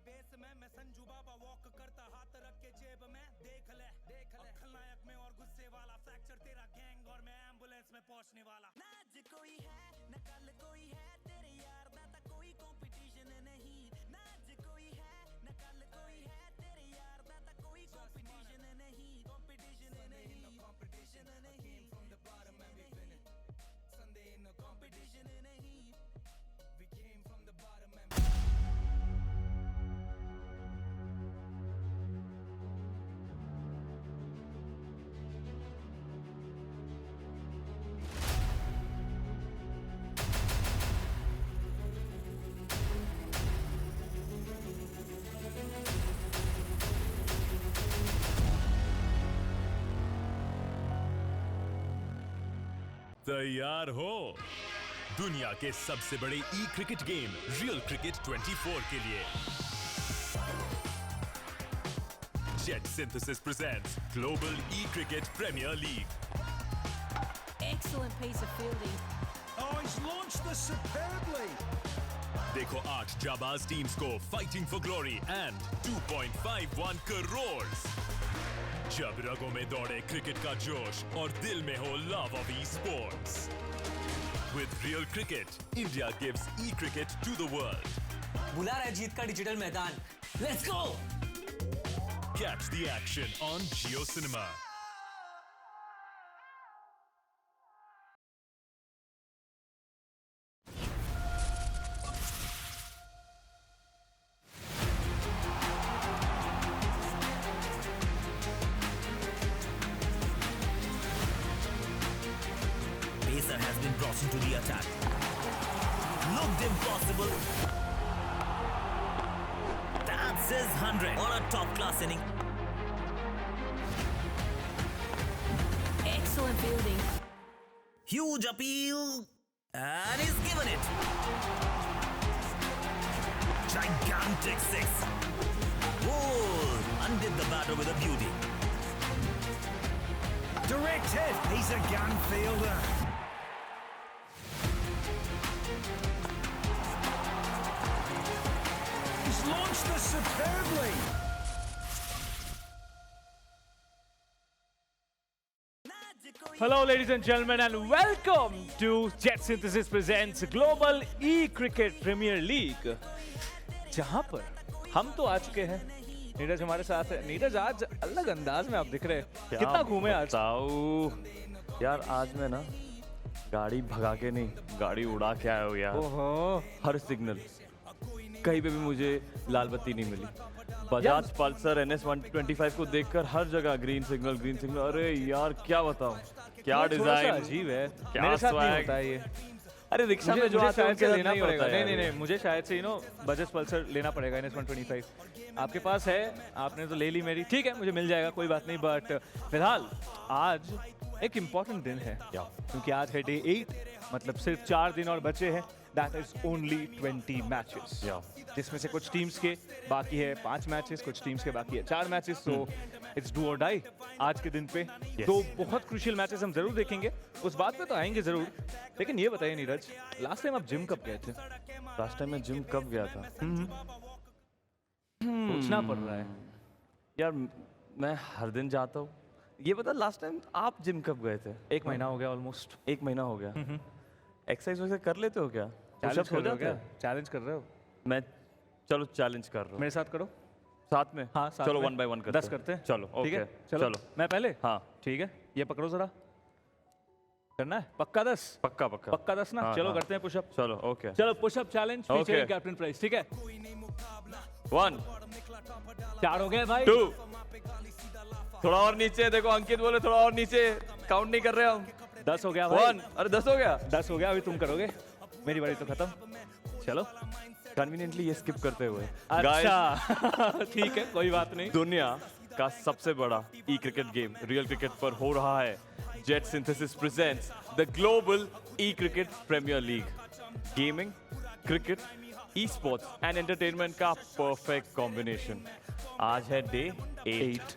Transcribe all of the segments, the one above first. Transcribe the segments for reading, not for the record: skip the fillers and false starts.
Base में मैं संजू बाबा walk करता हाथ रख के जेब में देख ले खलनायक में और गुस्से वाला फ्रैक्चर तेरा गैंग और मैं एम्बुलेंस में पहुंचने वाला ना आज कोई है न कल कोई है तेरे यार दा कोई कंपटीशन नहीं ना आज कोई है न कल कोई है तेरे यार दा कोई कंपटीशन नहीं कंपटीशन नहीं from the bottom and we finished Sunday in the competition नहीं we came from the bottom and तैयार हो दुनिया के सबसे बड़े ई क्रिकेट गेम रियल क्रिकेट 24 के लिए JetSynthesys presents Global E-Cricket Premier League. Excellent piece of fielding. Oh, he's launched this superbly. देखो 8 जाबाज टीम्स को fighting for glory and 2.51 crores. जब रगों में दौड़े क्रिकेट का जोश और दिल में हो love of esports. With real cricket, India gives e-cricket to the world. बुला रहा है जीत का डिजिटल मैदान. Let's go! Catch the action on Jio Cinema. Pacer has been brought into the attack. Looked impossible. That's his 100 on a top-class inning. Excellent fielding. Huge appeal. And he's given it. Gigantic six. Whoa! Undid the batter with a beauty. Direct hit. He's a gun fielder. He's launched this superbly. Hello, ladies and gentlemen, and welcome to JetSynthesys presents Global E-Cricket Premier League, जहां पर हम तो आ चुके हैं. नीरज हमारे साथ है. नीरज आज अलग अंदाज में आप दिख रहे हैं. कितना घूमे आज? यार आज मैं ना गाड़ी भगा के नहीं, गाड़ी उड़ा के आया हूँ यार. ओहो. हर सिग्नल कहीं पे भी मुझे लाल बत्ती नहीं मिली. बजाज पल्सर NS 125 को देखकर हर जगह ग्रीन सिग्नल. अरे यार क्या बताऊं, क्या डिजाइन अजीब है. क्या मेरे साथ नहीं swag. होता है ये. अरे रिक्शा में जो आता है शायद से उनके लेना नहीं पड़ेगा. होता है नहीं, मुझे शायद से बजाज पल्सर लेना पड़ेगा NS 125. आपके पास है, आपने तो ले ली मेरी. ठीक है, मुझे मिल जाएगा, कोई बात नहीं. बट फिलहाल आज एक इम्पॉर्टेंट दिन है, क्योंकि आज है डे 8. मतलब सिर्फ 4 दिन और बचे हैं. दैट इज ओनली 20 मैचेस, जिसमें से कुछ टीम्स के बाकी है 5 मैचेस, कुछ टीम्स के बाकी है 4 मैचेस. सो इट्स डू और डाई आज के दिन पे. तो बहुत क्रूशियल मैचेस हम जरूर देखेंगे, उस बात पे तो आएंगे जरूर. लेकिन ये बताइए नीरज, लास्ट टाइम आप जिम कब गए थे? लास्ट टाइम मैं जिम कब गया था? सोचना पड़ रहा है यार. मैं हर दिन जाता हूँ. ये बता, लास्ट टाइम आप जिम कब गए थे? 1 महीना हो गया ऑलमोस्ट. 1 महीना हो गया. एक्सरसाइज वैसे कर लेते हो क्या? चैलेंज हो जाता है? चैलेंज कर रहे हो? मैं चलो चैलेंज कर रहा हूँ. मेरे साथ करो. साथ में? हाँ, साथ चलो में. 1 by 1 करते 10 करते हैं. चलो ठीक है. ओके. चलो मैं पहले. हाँ ठीक है, ये पकड़ो जरा. करना है पक्का 10? पक्का 10 ना. हाँ, चलो हाँ. करते हैं पुशअप. चलो ओके. चलो pushup challenge featuring Captain Price. ठीक है. 1 4 हो गए भाई. 2 थोड़ा और नीचे देखो, अंकित बोले थोड़ा और नीचे. काउंट नहीं कर रहे हम. 10 हो गया भाई. 1 अरे 10 हो गया. 10 हो गया. अभी तुम करोगे, मेरी बारी तो खत्म. चलो कन्वीनियंटली ये स्किप करते हुए. अच्छा ठीक है, कोई बात नहीं. दुनिया का सबसे बड़ा ई क्रिकेट गेम रियल क्रिकेट पर हो रहा है. JetSynthesys presents the Global E-Cricket Premier League. Gaming, cricket, esports and entertainment का परफेक्ट कॉम्बिनेशन. आज है डे 8.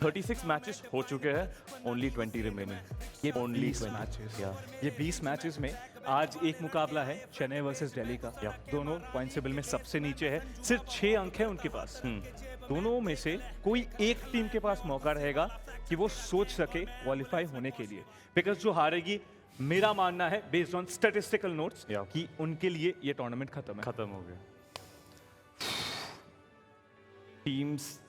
36 मैचेस हो चुके हैं, ओनली 20 रिमेनिंग. ये 20 मैचेस. ये 20 मैचेस में आज एक मुकाबला है चेन्नई वर्सेस दिल्ली का। दोनों पॉइंट टेबल में सबसे नीचे है, सिर्फ 6 अंक है उनके पास। दोनों में से कोई एक टीम के पास मौका रहेगा कि वो सोच सके क्वालिफाई होने के लिए, बिकॉज जो हारेगी, मेरा मानना है बेस्ड ऑन स्टैटिस्टिकल नोट्स कि उनके लिए ये टूर्नामेंट खत्म हो गया। टीम्स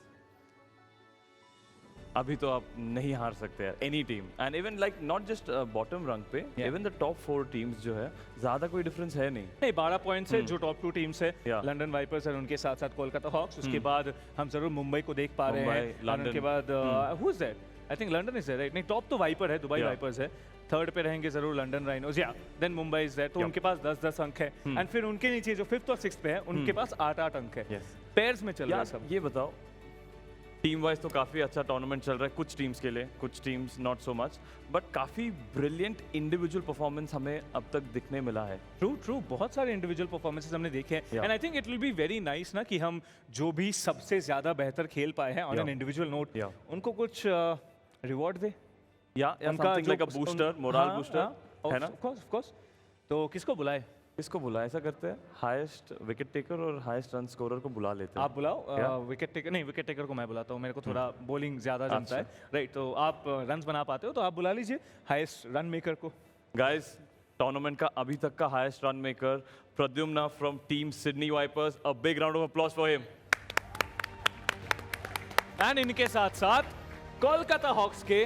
अभी तो आप नहीं हार सकते यार, any team, and even like not just bottom रंग पे, इवन द टॉप 4 टीम्स जो है ज्यादा कोई डिफरेंस है नहीं। 12 पॉइंट्स है जो टॉप 2 टीम्स है, लंदन वाइपर्स और उनके साथ साथ कोलकाता हॉक्स। उसके बाद हम जरूर मुंबई को देख पा रहे हैं, लंदन के बाद who is that, I think London is there right, नहीं टॉप तो वाइपर है, दुबई वाइपर्स है, थर्ड पे रहेंगे जरूर लंदन राइनोज, या देन मुंबई इज देयर, तो उनके पास 10-10 अंक है, एंड फिर उनके नीचे जो 5th और 6th पे है उनके पास 8-8 अंक है। पेयर्स में चल रहा है सब। ये बताओ, टीम वाइज तो काफी अच्छा टूर्नामेंट चल रहा है कुछ टीम्स के लिए, कुछ teams not so much, but काफी ब्रिलियंट इंडिविजुअल परफॉर्मेंस हमें अब तक दिखने मिला है। ट्रू, बहुत सारे इंडिविजुअल परफॉर्मेंसेस हमने देखे हैं, and I think it will be very nice ना कि हम जो भी सबसे ज्यादा बेहतर खेल पाए हैं ऑन एन इंडिविजुअल नोट, उनको कुछ रिवॉर्ड दे, या समथिंग लाइक अ बूस्टर, मोरल बूस्टर, है ना? Of course. तो किसको बुलाए? ऐसा करते हैं, हाईएस्ट विकेट टेकर और हाईएस्ट रन स्कोरर को बुला लेते हैं। आप बुलाओ, विकेट टेकर को मैं बुलाता हूँ, मेरे को थोड़ा बॉलिंग ज्यादा जमता है, राइट? तो आप रन्स बना पाते हो तो आप बुला लीजिए हाईएस्ट रन मेकर को। गाइस, टूर्नामेंट का अभी तक का highest run maker Pradyumna from team Sydney Vipers, a big round of applause for him. And इनके साथ साथ कोलकाता हॉक्स के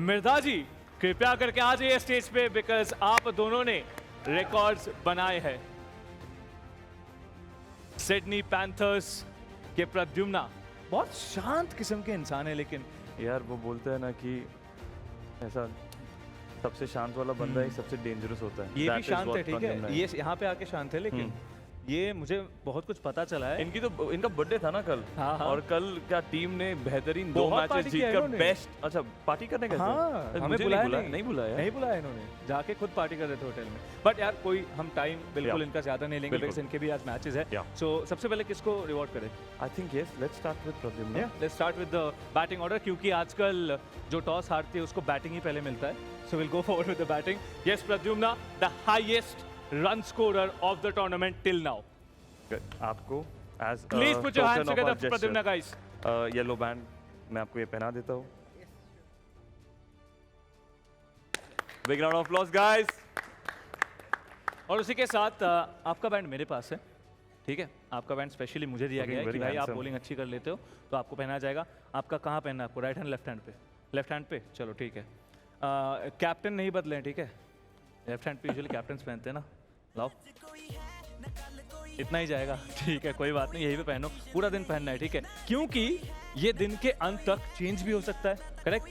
मिर्जा जी, कृपया करके आ जाइए स्टेज पे, बिकॉज आप दोनों ने रिकॉर्ड्स बनाए हैं। सिडनी पैंथर्स के प्रद्युम्ना बहुत शांत किस्म के इंसान है, लेकिन यार वो बोलते हैं ना कि ऐसा सबसे शांत वाला बंदा ही सबसे डेंजरस होता है। ये भी शांत है, ठीक है, ये यहाँ पे आके शांत है, लेकिन ये मुझे बहुत कुछ पता चला है। इनका बर्थडे था ना कल, हाँ। और कल क्या टीम ने बेहतरीन 2 मैचेस जीतकर बेस्ट, अच्छा पार्टी करने गए थे? हाँ, हमें नहीं बुलाया इन्होंने, जाके खुद पार्टी कर रहे थे होटल में। बट यार कोई हम टाइम बिल्कुल इनका ज्यादा नहीं लेंगे, बिकॉज़ इनके भी आज मैचेस है। सो सबसे पहले किसको रिवॉर्ड करें? I think yes, let's start with Pradyumna. Let's start with the batting order, क्योंकि आजकल जो टॉस हारती है उसको बैटिंग ही पहले मिलता है। So will go forward with the batting. Yes Pradyumna, the highest run scorer of the tournament till now. आपको as please put your hands together for Pradyumna guys. Yellow band मैं आपको ये पहना देता हूँ। Big round of applause guys. और उसी के साथ आपका बैंड मेरे पास है, ठीक है? आपका बैंड स्पेशली मुझे दिया गया है कि भाई आप बॉलिंग अच्छी कर लेते हो तो आपको पहना जाएगा। आपका कहाँ पहनना है आपको? राइट हैंड, लेफ्ट हैंड पे? लेफ्ट हैंड पे, चलो ठीक है। कैप्टन नहीं बदले, ठीक है? लेफ्ट हैंड पे यूजुअली कैप्टन्स पहनते हैं ना। लाओ, इतना ही जाएगा, ठीक है, कोई बात नहीं, यही पे पहनो, पूरा दिन पहनना है, ठीक है? क्योंकि ये दिन के अंत तक चेंज भी हो सकता है, करेक्ट?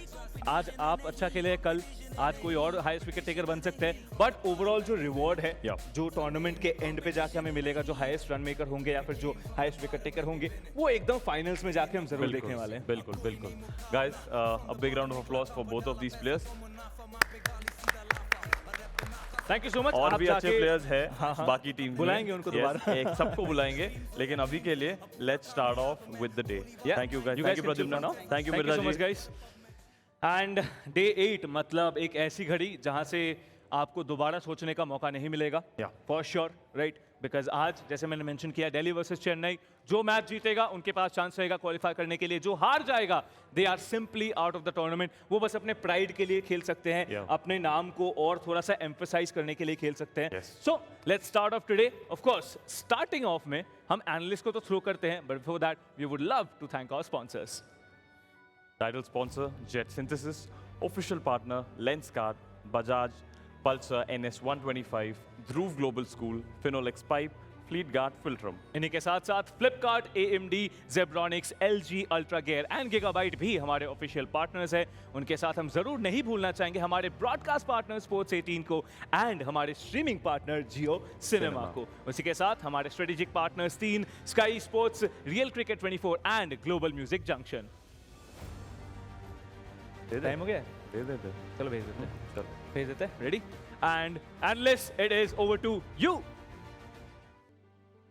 आज आप अच्छा खेले, कल आज कोई और हाईएस्ट विकेट टेकर बन सकते हैं, बट ओवरऑल जो रिवॉर्ड है, जो टूर्नामेंट के एंड पे जाके हमें मिलेगा, जो हाईएस्ट रन मेकर होंगे या फिर जो हाईएस्ट विकेट टेकर होंगे, वो एकदम फाइनल्स में जाके हम जरूर देखने वाले हैं। बिल्कुल guys, a big round of applause for both of these players. Thank you so much. और भी अच्छे प्लेयर्स हैं, हाँ, बाकी टीम बुलाएंगे उनको दोबारा। एक सबको बुलाएंगे, लेकिन अभी के लिए let's start off with the day. Thank you guys, thank you Pradyumna, thank you Mirza ji guys. And day 8 मतलब एक ऐसी घड़ी जहां से आपको दोबारा सोचने का मौका नहीं मिलेगा, फॉर श्योर, राइट? बिकॉज आज जैसे मैंने मेंशन किया, दिल्ली वर्सेस चेन्नई, जो मैच जीतेगा उनके पास चांस रहेगा क्वालिफाई करने के लिए, जो हार जाएगा they are simply out of the tournament. वो बस अपने प्राइड के लिए खेल सकते हैं, अपने नाम को और थोड़ा सा एम्फसाइज करने के लिए खेल सकते हैं। So let's start off today. Of course starting off में हम एनालिस्ट को तो थ्रो करते हैं, but before that we would love to thank our sponsors. Title sponsor JetSynthesys, official partner Lenskart, Bajaj Pulsar NS125, Dhruv global school, Finolex pipe, Fleetguard Filtrum. इन्हीं के साथ साथ Flipkart, AMD, Zebronics, LG, UltraGear and Gigabyte भी हमारे official partners हैं। उनके साथ हम जरूर नहीं भूलना चाहेंगे हमारे ब्रॉडकास्ट पार्टनर स्पोर्ट्स 18 को एंड हमारे स्ट्रीमिंग पार्टनर जियो सिनेमा को। उसी के साथ हमारे strategic partners 3, sky sports, real cricket 24 and global music junction. Time हो गया, चलो भेज देते हैं, चलो भेज देते हैं। Ready? And analyst, it is over to you.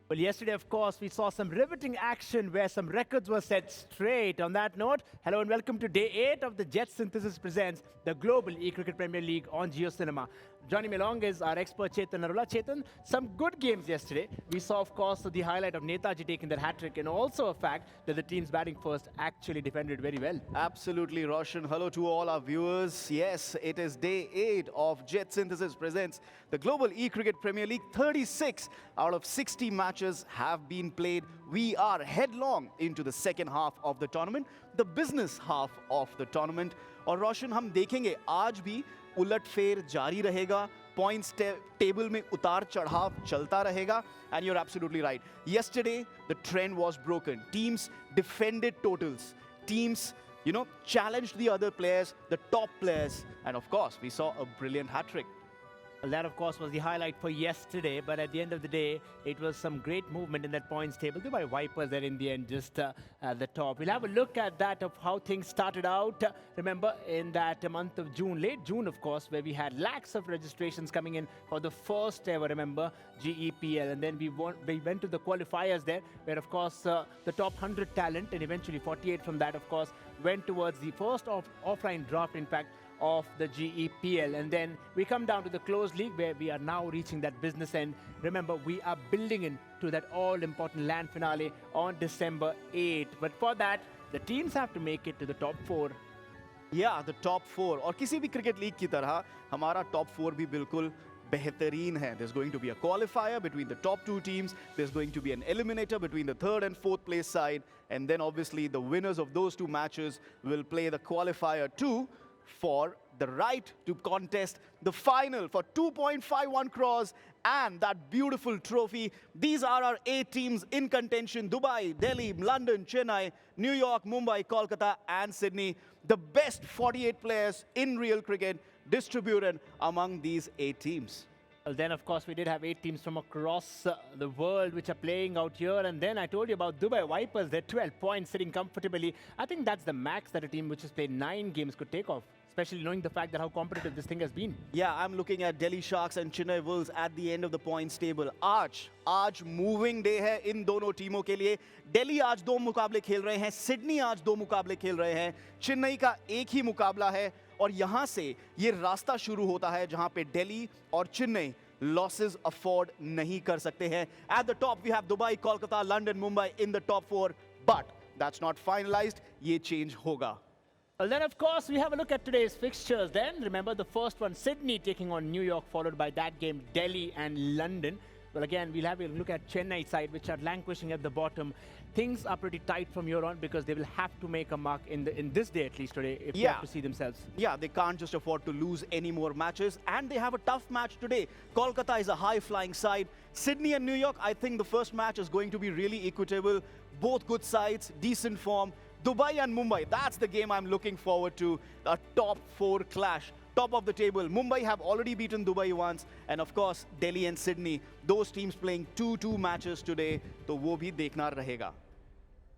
Well, yesterday, of course, we saw some riveting action where some records were set straight. On that note, hello and welcome to Day 8 of the JetSynthesys presents the Global E-Cricket Premier League on Jio Cinema. Joining me along is our expert Chetan Narula. Chetan, some good games yesterday. We saw, of course, the highlight of Netaji taking that hat-trick, and also a fact that the teams batting first actually defended very well. Absolutely, Roshan. Hello to all our viewers. Yes, it is day 8 of JetSynthesys presents the Global E-Cricket Premier League. 36 out of 60 matches have been played. We are headlong into the second half of the tournament, the business half of the tournament. और रोशन हम देखेंगे आज भी उलटफेर जारी रहेगा, points table में उतार चढ़ाव चलता रहेगा. And you're absolutely right. Yesterday the trend was broken. Teams defended totals. Teams, challenged the other players, the top players, and of course we saw a brilliant hat-trick. Well, that, of course, was the highlight for yesterday, but at the end of the day, it was some great movement in that points table. Dubai Vipers there in the end, just at the top. We'll have a look at that of how things started out. Remember, in that month of June, late June, of course, where we had lakhs of registrations coming in for the first ever, remember, GEPL. And then we went to the qualifiers there, where, of course, the top 100 talent, and eventually 48 from that, of course, went towards the first offline draft, in fact, of the GEPL. And then we come down to the closed league where we are now reaching that business end. Remember, we are building into that all-important land finale on December 8th. But for that, the teams have to make it to the top 4. Yeah, the top 4. और किसी भी cricket league की तरह हमारा top 4 भी बिल्कुल बेहतरीन है. There's going to be a qualifier between the top 2 teams. There's going to be an eliminator between the 3rd and 4th place side. And then obviously the winners of those 2 matches will play the qualifier 2 for the right to contest the final for 2.51 crores and that beautiful trophy. These are our 8 teams in contention: Dubai, Delhi, London, Chennai, New York, Mumbai, Kolkata, and Sydney. The best 48 players in real cricket distributed among these 8 teams. Well, then, of course, we did have 8 teams from across the world which are playing out here. And then I told you about Dubai Vipers. They're 12 points, sitting comfortably. I think that's the max that a team which has played 9 games could take off, especially knowing the fact that how competitive this thing has been. Yeah, I'm looking at Delhi Sharks and Chennai Wolves at the end of the points table. आज moving day है इन दोनों टीमों के लिए. दिल्ली आज 2 मुकाबले खेल रहे हैं, सिडनी आज 2 मुकाबले खेल रहे हैं, चेन्नई का एक ही मुकाबला है. और यहाँ से ये रास्ता शुरू होता है जहाँ पे दिल्ली और चेन्नई losses afford नहीं कर सकते हैं. At the top we have Dubai, Kolkata, London, Mumbai in the top 4, but that's not finalized. ये change होगा. Well, then, of course, we have a look at today's fixtures. Then, remember the first one, Sydney taking on New York, followed by that game, Delhi and London. Well, again, we'll have a look at Chennai side, which are languishing at the bottom. Things are pretty tight from here on because they will have to make a mark in this day, at least today, if they have to see themselves. Yeah, they can't just afford to lose any more matches. And they have a tough match today. Kolkata is a high-flying side. Sydney and New York, I think the first match is going to be really equitable. Both good sides, decent form. Dubai and Mumbai, that's the game I'm looking forward to. A top 4 clash. Top of the table. Mumbai have already beaten Dubai once. And of course, Delhi and Sydney, those teams playing 2-2 matches today. तो वो भी देखना रहेगा.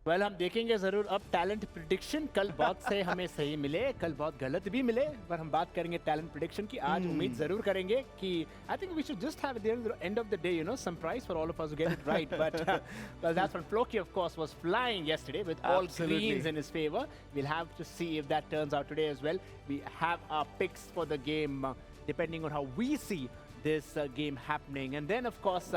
Well, हम देखेंगे ज़रूर अब talent prediction. कल बहुत से हमें सही मिले, कल बहुत गलत भी मिले, पर हम बात करेंगे टैलेंट प्रिडिक्शन की. आज उम्मीद ज़रूर करेंगे कि I think we should just have at the end of the day, some prize for all of us who get it right. But well, that's when Floki, of course, was flying yesterday with all greens in his favor. We'll have to see if that turns out today as well. We have our picks for the game, depending on how we see this game happening. And then, of course,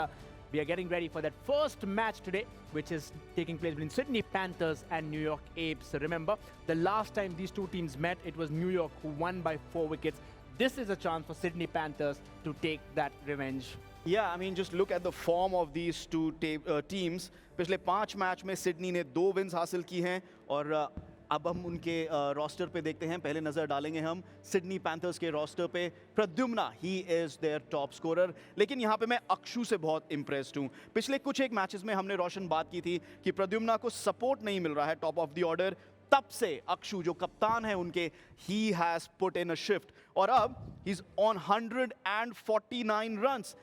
we are getting ready for that first match today, which is taking place between Sydney Panthers and New York Apes. So remember, the last time these 2 teams met, it was New York who won by 4 wickets. This is a chance for Sydney Panthers to take that revenge. Yeah, I mean, just look at the form of these 2 teams. पिछले 5 match में Sydney ने 2 wins हासिल की हैं और अब हम उनके रोस्टर पे देखते हैं. पहले नजर डालेंगे हम सिडनी पैंथर्स के रोस्टर पे. Pradyumna, he is their top scorer. लेकिन यहाँ पे मैं अक्षु से बहुत इंप्रेस्ड हूँ. पिछले कुछ एक मैचेस में हमने रोशन बात की थी कि प्रद्युम्ना को सपोर्ट नहीं मिल रहा है टॉप ऑफ द ऑर्डर. तब से अक्षु जो कप्तान है उनके, he has put in a shift और अब he is on 149 runs.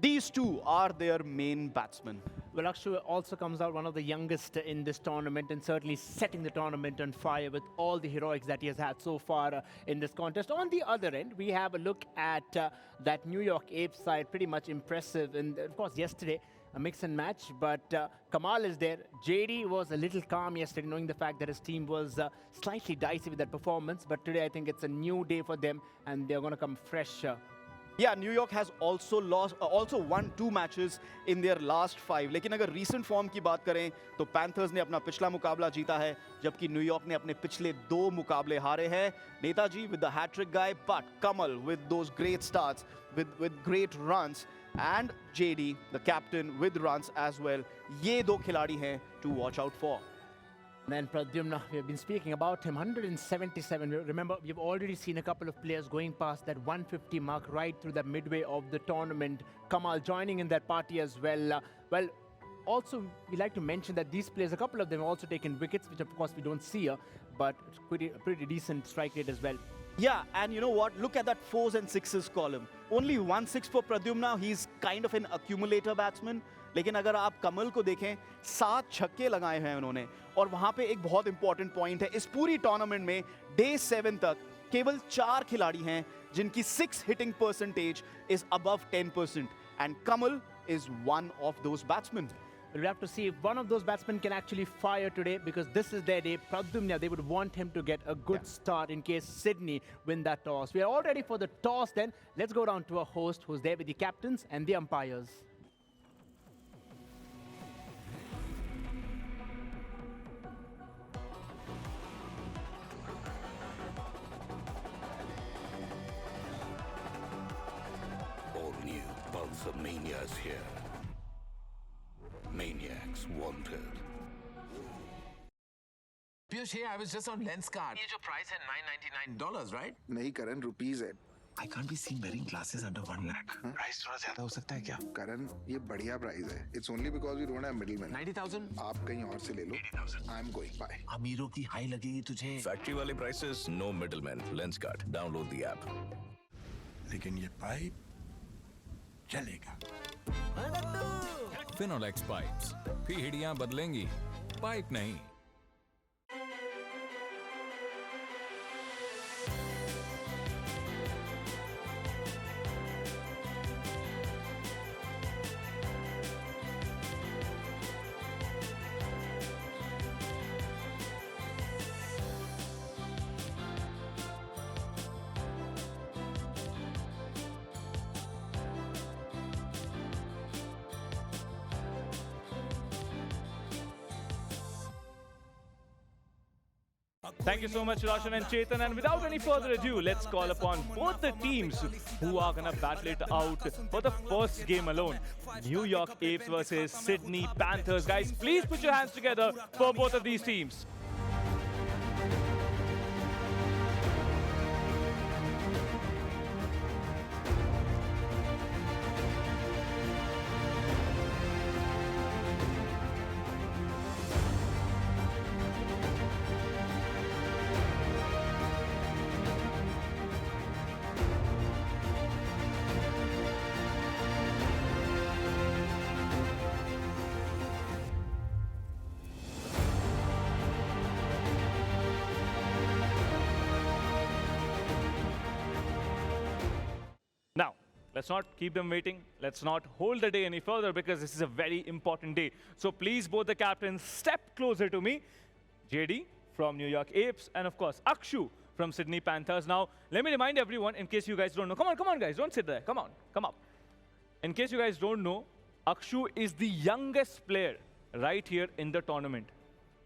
These 2 are their main batsmen. Well, Akshu also comes out one of the youngest in this tournament and certainly setting the tournament on fire with all the heroics that he has had so far in this contest. On the other end, we have a look at that New York Apes side, pretty much impressive. And of course, yesterday, a mix and match, but Kamal is there. JD was a little calm yesterday, knowing the fact that his team was slightly dicey with that performance. But today, I think it's a new day for them, and they're going to come fresh Yeah, New York has also won 2 matches in their last 5. लेकिन अगर recent form की बात करें तो Panthers ने अपना पिछला मुकाबला जीता है, जबकि New York ने अपने पिछले 2 मुकाबले हारे हैं. Netaji with the hat-trick guy, but Kamal with those great starts, with great runs, and JD, the captain, with runs as well. ये 2 खिलाड़ी हैं to watch out for. And Pradyumna, we have been speaking about him, 177. Remember, we've already seen a couple of players going past that 150 mark right through the midway of the tournament. Kamal joining in that party as well. Also, we like to mention that these players, a couple of them have also taken wickets, which of course we don't see here, but it's pretty decent strike rate as well. Yeah, and you know what? Look at that 4s and 6s column. Only 1 6 for Pradyumna. He's kind of an accumulator batsman. लेकिन अगर आप कमल को देखें 7 छक्के लगाए हैं उन्होंने और वहां पे एक बहुत इंपॉर्टेंट पॉइंट है इस पूरी टूर्नामेंट में डे 7 तक केवल 4 खिलाड़ी हैं जिनकी 6 hitting percentage is above 10% and Kamal is one of those batsman. We'll have to see if one of those batsmen can actually fire today because this is their day. Pradyumna, they would want him to get a good start in case Sydney win that toss. We are all ready for the toss then. Let's go down to our host who's there with the captains and the umpires. Mania is here. Maniacs wanted. Piyush, hey, I was just on Lenskart. ये जो price है $999, right? नहीं करण, rupees है. I can't be seen wearing glasses under 1 lakh. Price थोड़ा ज़्यादा हो सकता है क्या? करण, ये बढ़िया प्राइस है. It's only because we don't have middlemen. 90,000? आप कहीं और से ले लो. 80,000. I'm going. Bye. अमीरों की हाई लगेगी तुझे. Factory वाले prices, no middlemen. Lenskart. Download the app. लेकिन ये पाइप चलेगा. फिनोलेक्स पाइप्स, पीढ़ियां बदलेंगी, पाइप नहीं. Thank you so much, Roshan and Chetan. And without any further ado, let's call upon both the teams who are going to battle it out for the first game alone. New York Apes versus Sydney Panthers. Guys, please put your hands together for both of these teams. Now, let's not keep them waiting. Let's not hold the day any further because this is a very important day. So please, both the captains, step closer to me. JD from New York Apes and, of course, Akshu from Sydney Panthers. Now, let me remind everyone, in case you guys don't know. Come on, guys. Don't sit there. Come on, come up. In case you guys don't know, Akshu is the youngest player right here in the tournament.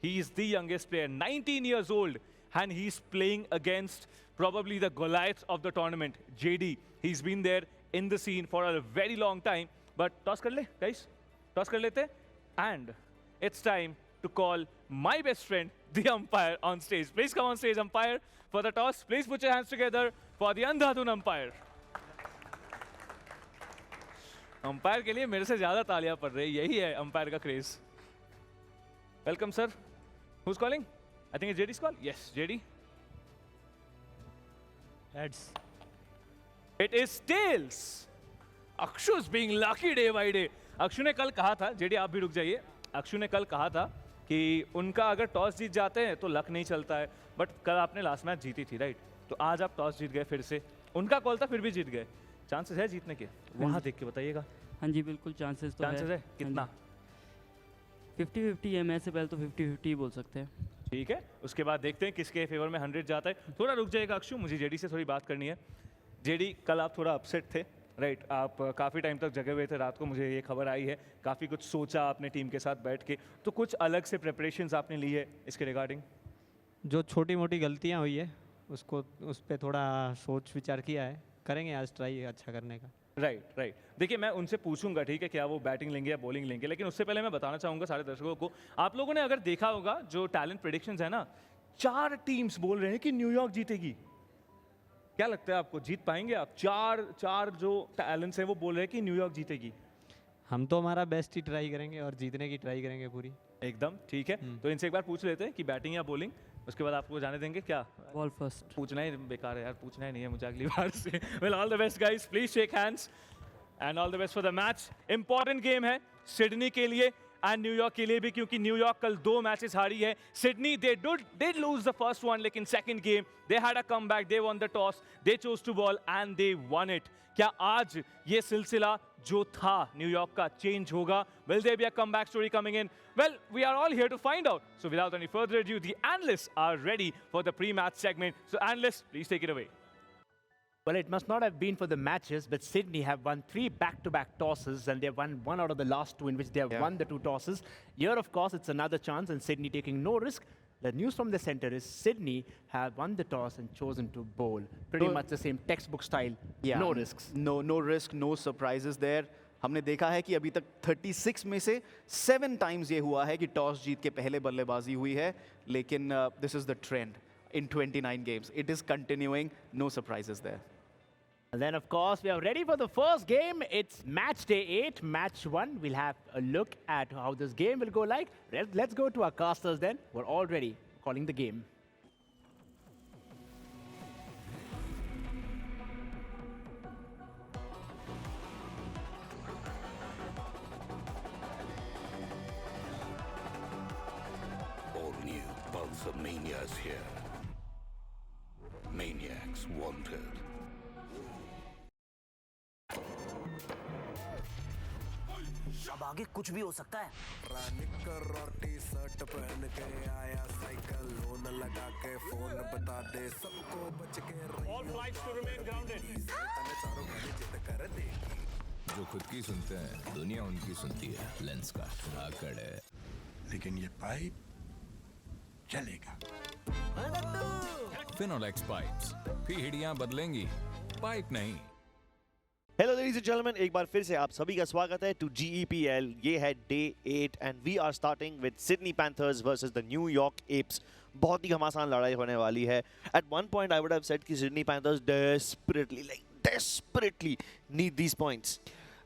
He is the youngest player, 19 years old, and he's playing against probably the Goliaths of the tournament, JD. He's been there in the scene for a very long time. But toss kar le, guys. Toss kar lete. And it's time to call my best friend, the umpire, on stage. Please come on stage, umpire, for the toss. Please put your hands together for the Andhadhun umpire. Umpire के लिए मेरे से ज़्यादा तालियां पड़ रही है. यही है umpire का craze. Welcome, sir. Who's calling? I think it's JD's call. Yes, JD. Heads. It is tails. Akshu's being lucky day by day. Akshu ने कल कहा था, JD आप भी रुक जाइए. अक्षु ने कल कहा था कि उनका अगर टॉस जीत जाते हैं तो लक नहीं चलता है. बट कल आपने लास्ट मैच जीती थी, राइट? तो आज आप टॉस जीत गए फिर से. उनका कॉल था फिर भी जीत गए. चांसेस है जीतने के? वहाँ देख के बताइएगा. हाँ जी बिल्कुल चांसेस तो है. कितना? 50-50 है. मैं से पहले तो 50-50 बोल सकते हैं. ठीक है, उसके बाद देखते हैं किसके फेवर में 100 जाता है. थोड़ा रुक जाएगा अक्षु, मुझे जेडी से थोड़ी बात करनी है. जेडी, कल आप थोड़ा अपसेट थे राइट आप काफ़ी टाइम तक जगे हुए थे, रात को मुझे ये खबर आई है, काफ़ी कुछ सोचा आपने टीम के साथ बैठ के, तो कुछ अलग से प्रिपरेशंस आपने ली है इसके रिगार्डिंग? जो छोटी मोटी गलतियाँ हुई है उसको उस पर थोड़ा सोच विचार किया है, करेंगे आज ट्राई अच्छा करने का। राइट देखिए मैं उनसे पूछूंगा ठीक है क्या वो बैटिंग लेंगे या बॉलिंग लेंगे, लेकिन उससे पहले मैं बताना चाहूँगा सारे दर्शकों को, आप लोगों ने अगर देखा होगा जो टैलेंट प्रेडिक्शंस है ना, 4 टीम्स बोल रहे हैं कि न्यूयॉर्क जीतेगी। क्या लगता है आपको, जीत पाएंगे आप? चार जो टैलेंट्स हैं वो बोल रहे हैं कि न्यूयॉर्क जीतेगी। हम तो हमारा बेस्ट ही ट्राई करेंगे और जीतने की ट्राई करेंगे पूरी। एकदम ठीक है, तो इनसे एक बार पूछ लेते हैं कि बैटिंग या बॉलिंग, उसके बाद आपको जाने देंगे क्या? Ball first. पूछना ही बेकार है यार, पूछना ही नहीं है मुझे अगली बार से। Well all the best guys, please shake hands and all the best for the match. Important game है सिडनी के लिए एंड न्यूयॉर्क के लिए भी, क्योंकि न्यूयॉर्क कल 2 मैचेस हारी है। Sydney they did lose the first one, लेकिन second game they had a comeback, they won the toss, they chose to bowl and they won it. क्या आज ये सिलसिला जो था न्यूयॉर्क का चेंज होगा? Will there be a comeback story coming in? Well, we are all here to find out. So without any further ado, the analysts are ready for the pre-match segment. So analysts, please take it away. Well, it must not have been for the matches, but Sydney have won 3 back-to-back tosses, and they've won 1 out of the last 2 in which they have won the 2 tosses. Here, of course, it's another chance, and Sydney taking no risk. The news from the center is Sydney have won the toss and chosen to bowl. Pretty much the same textbook style. No risks. No risk, no surprises there. हमने देखा है कि अभी तक 36 में से 7 times ये हुआ है कि टॉस जीत के पहले बल्लेबाजी हुई है, लेकिन this is the trend in 29 games. It is continuing. No surprises there. And then, of course, we are ready for the first game. It's match day 8, match 1. We'll have a look at how this game will go like. Let's go to our casters then. We're all ready, calling the game. All new Pulsar Mania is here. Maniacs wanted. अब आगे कुछ भी हो सकता है। निकर और T-shirt पहन के आया साइकिल, लोन लगा के फोन बता दे सबको बच के All flights to remain grounded. चारों गाड़ी जिद कर देगी। जो खुद की सुनते हैं दुनिया उनकी सुनती है। लेंस का आकड़ है, लेकिन ये पाइप चलेगा। फिनोलेक्स पाइप्स, पीढ़ियां बदलेंगी, पाइप नहीं। हेलो लेडीज एंड जेंटलमैन, एक बार फिर से आप सभी का स्वागत है टू GEPL। ये है day 8 and we are starting with Sydney Panthers versus the New York Apes. बहुत ही घमासान लड़ाई होने वाली है। At one point I would have said कि Sydney Panthers desperately need these points,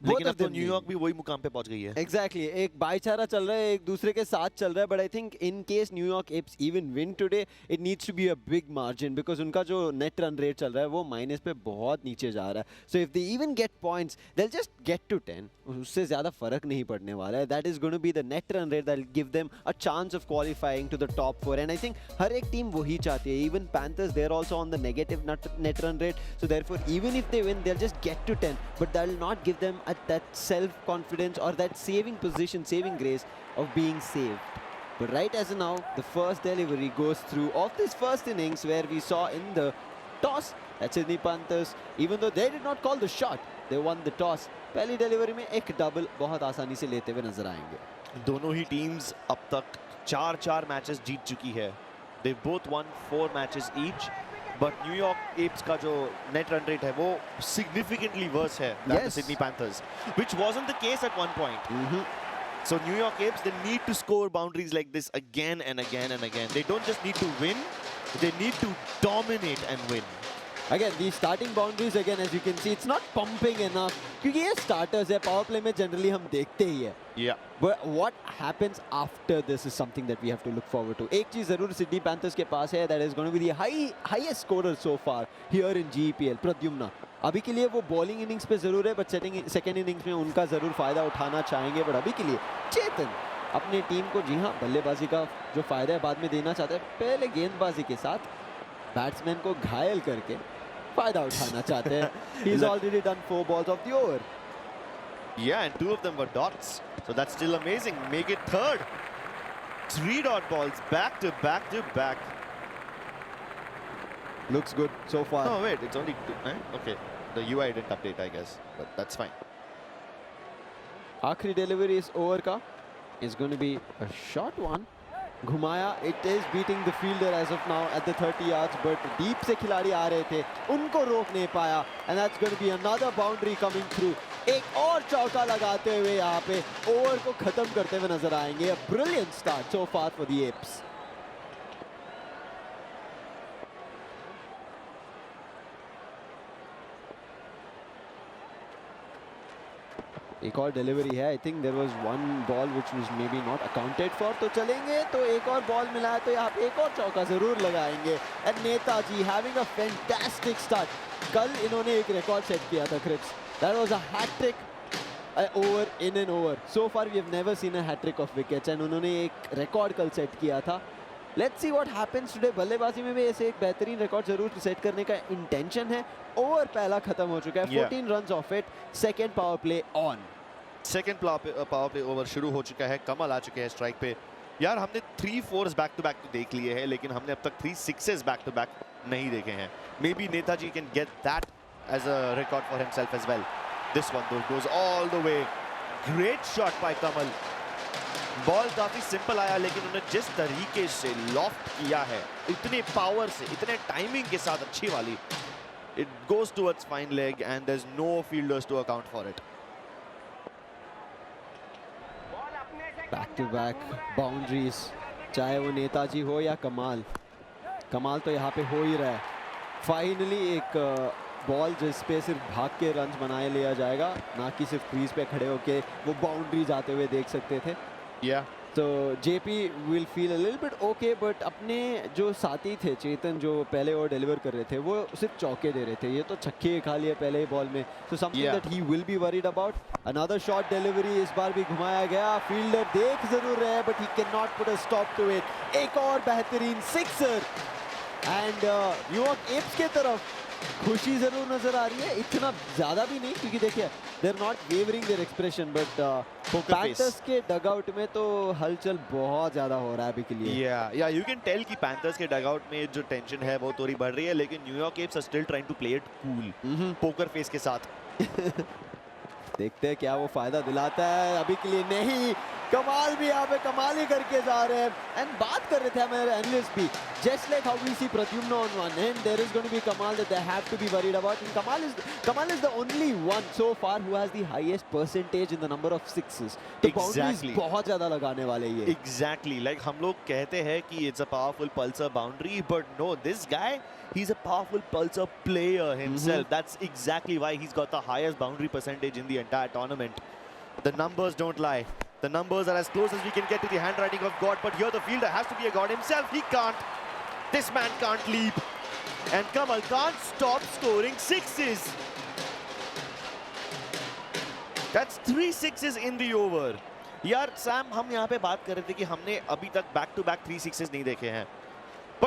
लेकिन अब तो न्यूयॉर्क भी वही मुकाम पे पहुंच गई है। Exactly, एक भाईचारा चल रहा है, एक दूसरे के साथ चल रहा है, but I think in case New York Apes even win today, it needs to be a big margin because उनका जो net run rate चल रहा है वो माइनस पे बहुत नीचे जा रहा है। So if they even get points, they'll just get to 10. उससे ज़्यादा फर्क नहीं पड़ने वाला है। That is going to be the net run rate that will give them a chance of qualifying to the top 4. And I think हर एक team वही चाहती है। Even Panthers, they're also on the negative net run rate. So therefore, even if they win, they'll just get to 10, but that will not give them that self-confidence or that saving position, saving grace of being saved. But right as of now, the first delivery goes through of this first innings where we saw in the toss that Sydney Panthers, even though they did not call the shot, they won the toss. पहली delivery में एक double बहुत आसानी से लेते हुए नजर आएंगे। दोनों ही टीम्स अब तक 4 मैचेस जीत चुकी है। They both won 4 matches each. But New York Apes का जो net run rate है वो significantly worse है than the Sydney Panthers, which wasn't the case at one point. So New York Apes, they need to score boundaries like this again and again and again. They don't just need to win, they need to dominate and win. Again, the starting boundaries again, as you can see, it's not pumping enough. क्योंकि ये starters है, power play में generally हम देखते ही है. Yeah. But what happens after this is something that we have to look forward to. एक चीज़ ज़रूर Sydney Panthers के पास है, that is going to be the highest scorer so far here in GEPL, Pradyumna. अभी के लिए वो bowling innings पे ज़रूर है, but second innings में उनका ज़रूर फ़ायदा उठाना चाहेंगे. But अभी के लिए चेतन अपने टीम को जी हाँ बल्लेबाजी का जो फ़ायदा है बाद में देना चाहते हैं, पहले गेंदबाजी के साथ बैट्समैन को घायल करके फायदा उठाना चाहते हैं. He's already done 4 balls of the over. Yeah, and 2 of them were dots, so that's still amazing. Make it third. 3 dot balls back to back to back. Looks good so far. Oh wait, it's only 2. Okay. The UI didn't update, I guess, but that's fine. आखिरी delivery इस over का is going to be a short one. घुमाया, it is beating the fielder as of now at the 30 yards, but deep से खिलाड़ी आ रहे थे, उनको रोक नहीं पाया, and that's going to be another boundary coming through. एक और चौका लगाते हुए यहाँ पे ओवर को खत्म करते हुए नजर आएंगे. A brilliant start so far for the Apes. एक और डिलीवरी है. I think there was one ball which was maybe not accounted for. तो चलेंगे, तो एक और बॉल मिला है, तो यहाँ पे एक और चौका जरूर लगाएंगे. And Netaji having a fantastic start. कल इन्होंने एक रिकॉर्ड सेट किया था Cripps. That was a hattrick over in an over. So far we have never seen a hattrick of wickets, and उन्होंने एक रिकॉर्ड कल सेट किया था. Let's see what happens today. बल्लेबाजी में भी ऐसे एक बेहतरीन रिकॉर्ड जरूर सेट करने का इंटेंशन है. ओवर पहला खत्म हो चुका है. 14 runs off it. Second power play on. Second power play over शुरू हो चुका है. कमल आ चुके हैं स्ट्राइक पे. यार हमने 3 4s बैक टू बैक तो देख लिए हैं, लेकिन हमने अब तक 3 6s बैक टू बैक नहीं देखे हैं. Maybe Netaji can get that as a record for himself as well. This one goes all the way. Great shot by Kamal. Ball काफी सिंपल आया, लेकिन उन्होंने जिस तरीके से लॉफ्ट किया है, इतने पावर से, इतने टाइमिंग के साथ, अच्छी वाली, it goes towards fine leg and there is no fielders to account for it. Back to back boundaries, चाहे वो नेताजी हो या कमाल. कमाल तो यहाँ पे हो ही रहा है. फाइनली एक बॉल जिस पे सिर्फ भाग के रन्स बनाए लिया जाएगा, ना कि सिर्फ क्रीज पे खड़े होके वो बाउंड्री जाते हुए देख सकते थे. तो JP will feel a little bit okay, but अपने जो साथी थे चेतन, जो पहले और डिलीवर कर रहे थे, वो सिर्फ चौके दे रहे थे. ये तो छक्के खा लिए पहले ही बॉल में. तो something that he will be worried about. Another shot delivery, इस बार भी घुमाया गया. फील्डर देख जरूर रहे हैं, but he can not put a stop to it. एक और बेहतरीन सिक्सर. एंड न्यूयॉर्क एप्स के तरफ खुशी जरूर नजर आ रही है. इतना ज्यादा भी नहीं, क्योंकि देखिए they are not wavering their expression, but Panthers के डगआउट में तो हलचल बहुत ज्यादा हो रहा है अभी के लिए. या यू कैन टेल कि पैंथर्स के डगआउट में जो टेंशन है वो थोड़ी बढ़ रही है, लेकिन New York apps are still trying to play it cool. Poker face के साथ. देखते हैं क्या वो फायदा दिलाता है. अभी के लिए नहीं. कमाल भी यहाँ पे कमाल ही करके जा रहे हैं. एंड बात कर रहे थे हमारे एनालिस्ट भी, just like how we see Pradyumna on one end, there is going to be Kamal that they have to be worried about. And Kamal is the only one so far who has the highest percentage in the number of sixes. तो boundaries बहुत ज़्यादा लगाने वाले ये. Exactly, like हम लोग कहते हैं कि it's a powerful pulsar boundary, but no, this guy, he's a powerful pulsar player himself. That's exactly why he's got the highest boundary percentage in the entire tournament. The numbers don't lie. The numbers are as close as we can get to the handwriting of God, but here the fielder has to be a god himself. He can't. This man can't leap. And Kamal can't stop scoring sixes. That's 3 sixes in the over. यार Sam, हम यहाँ पे बात कर रहे थे कि हमने अभी तक बैक टू बैक 3 sixes नहीं देखे हैं.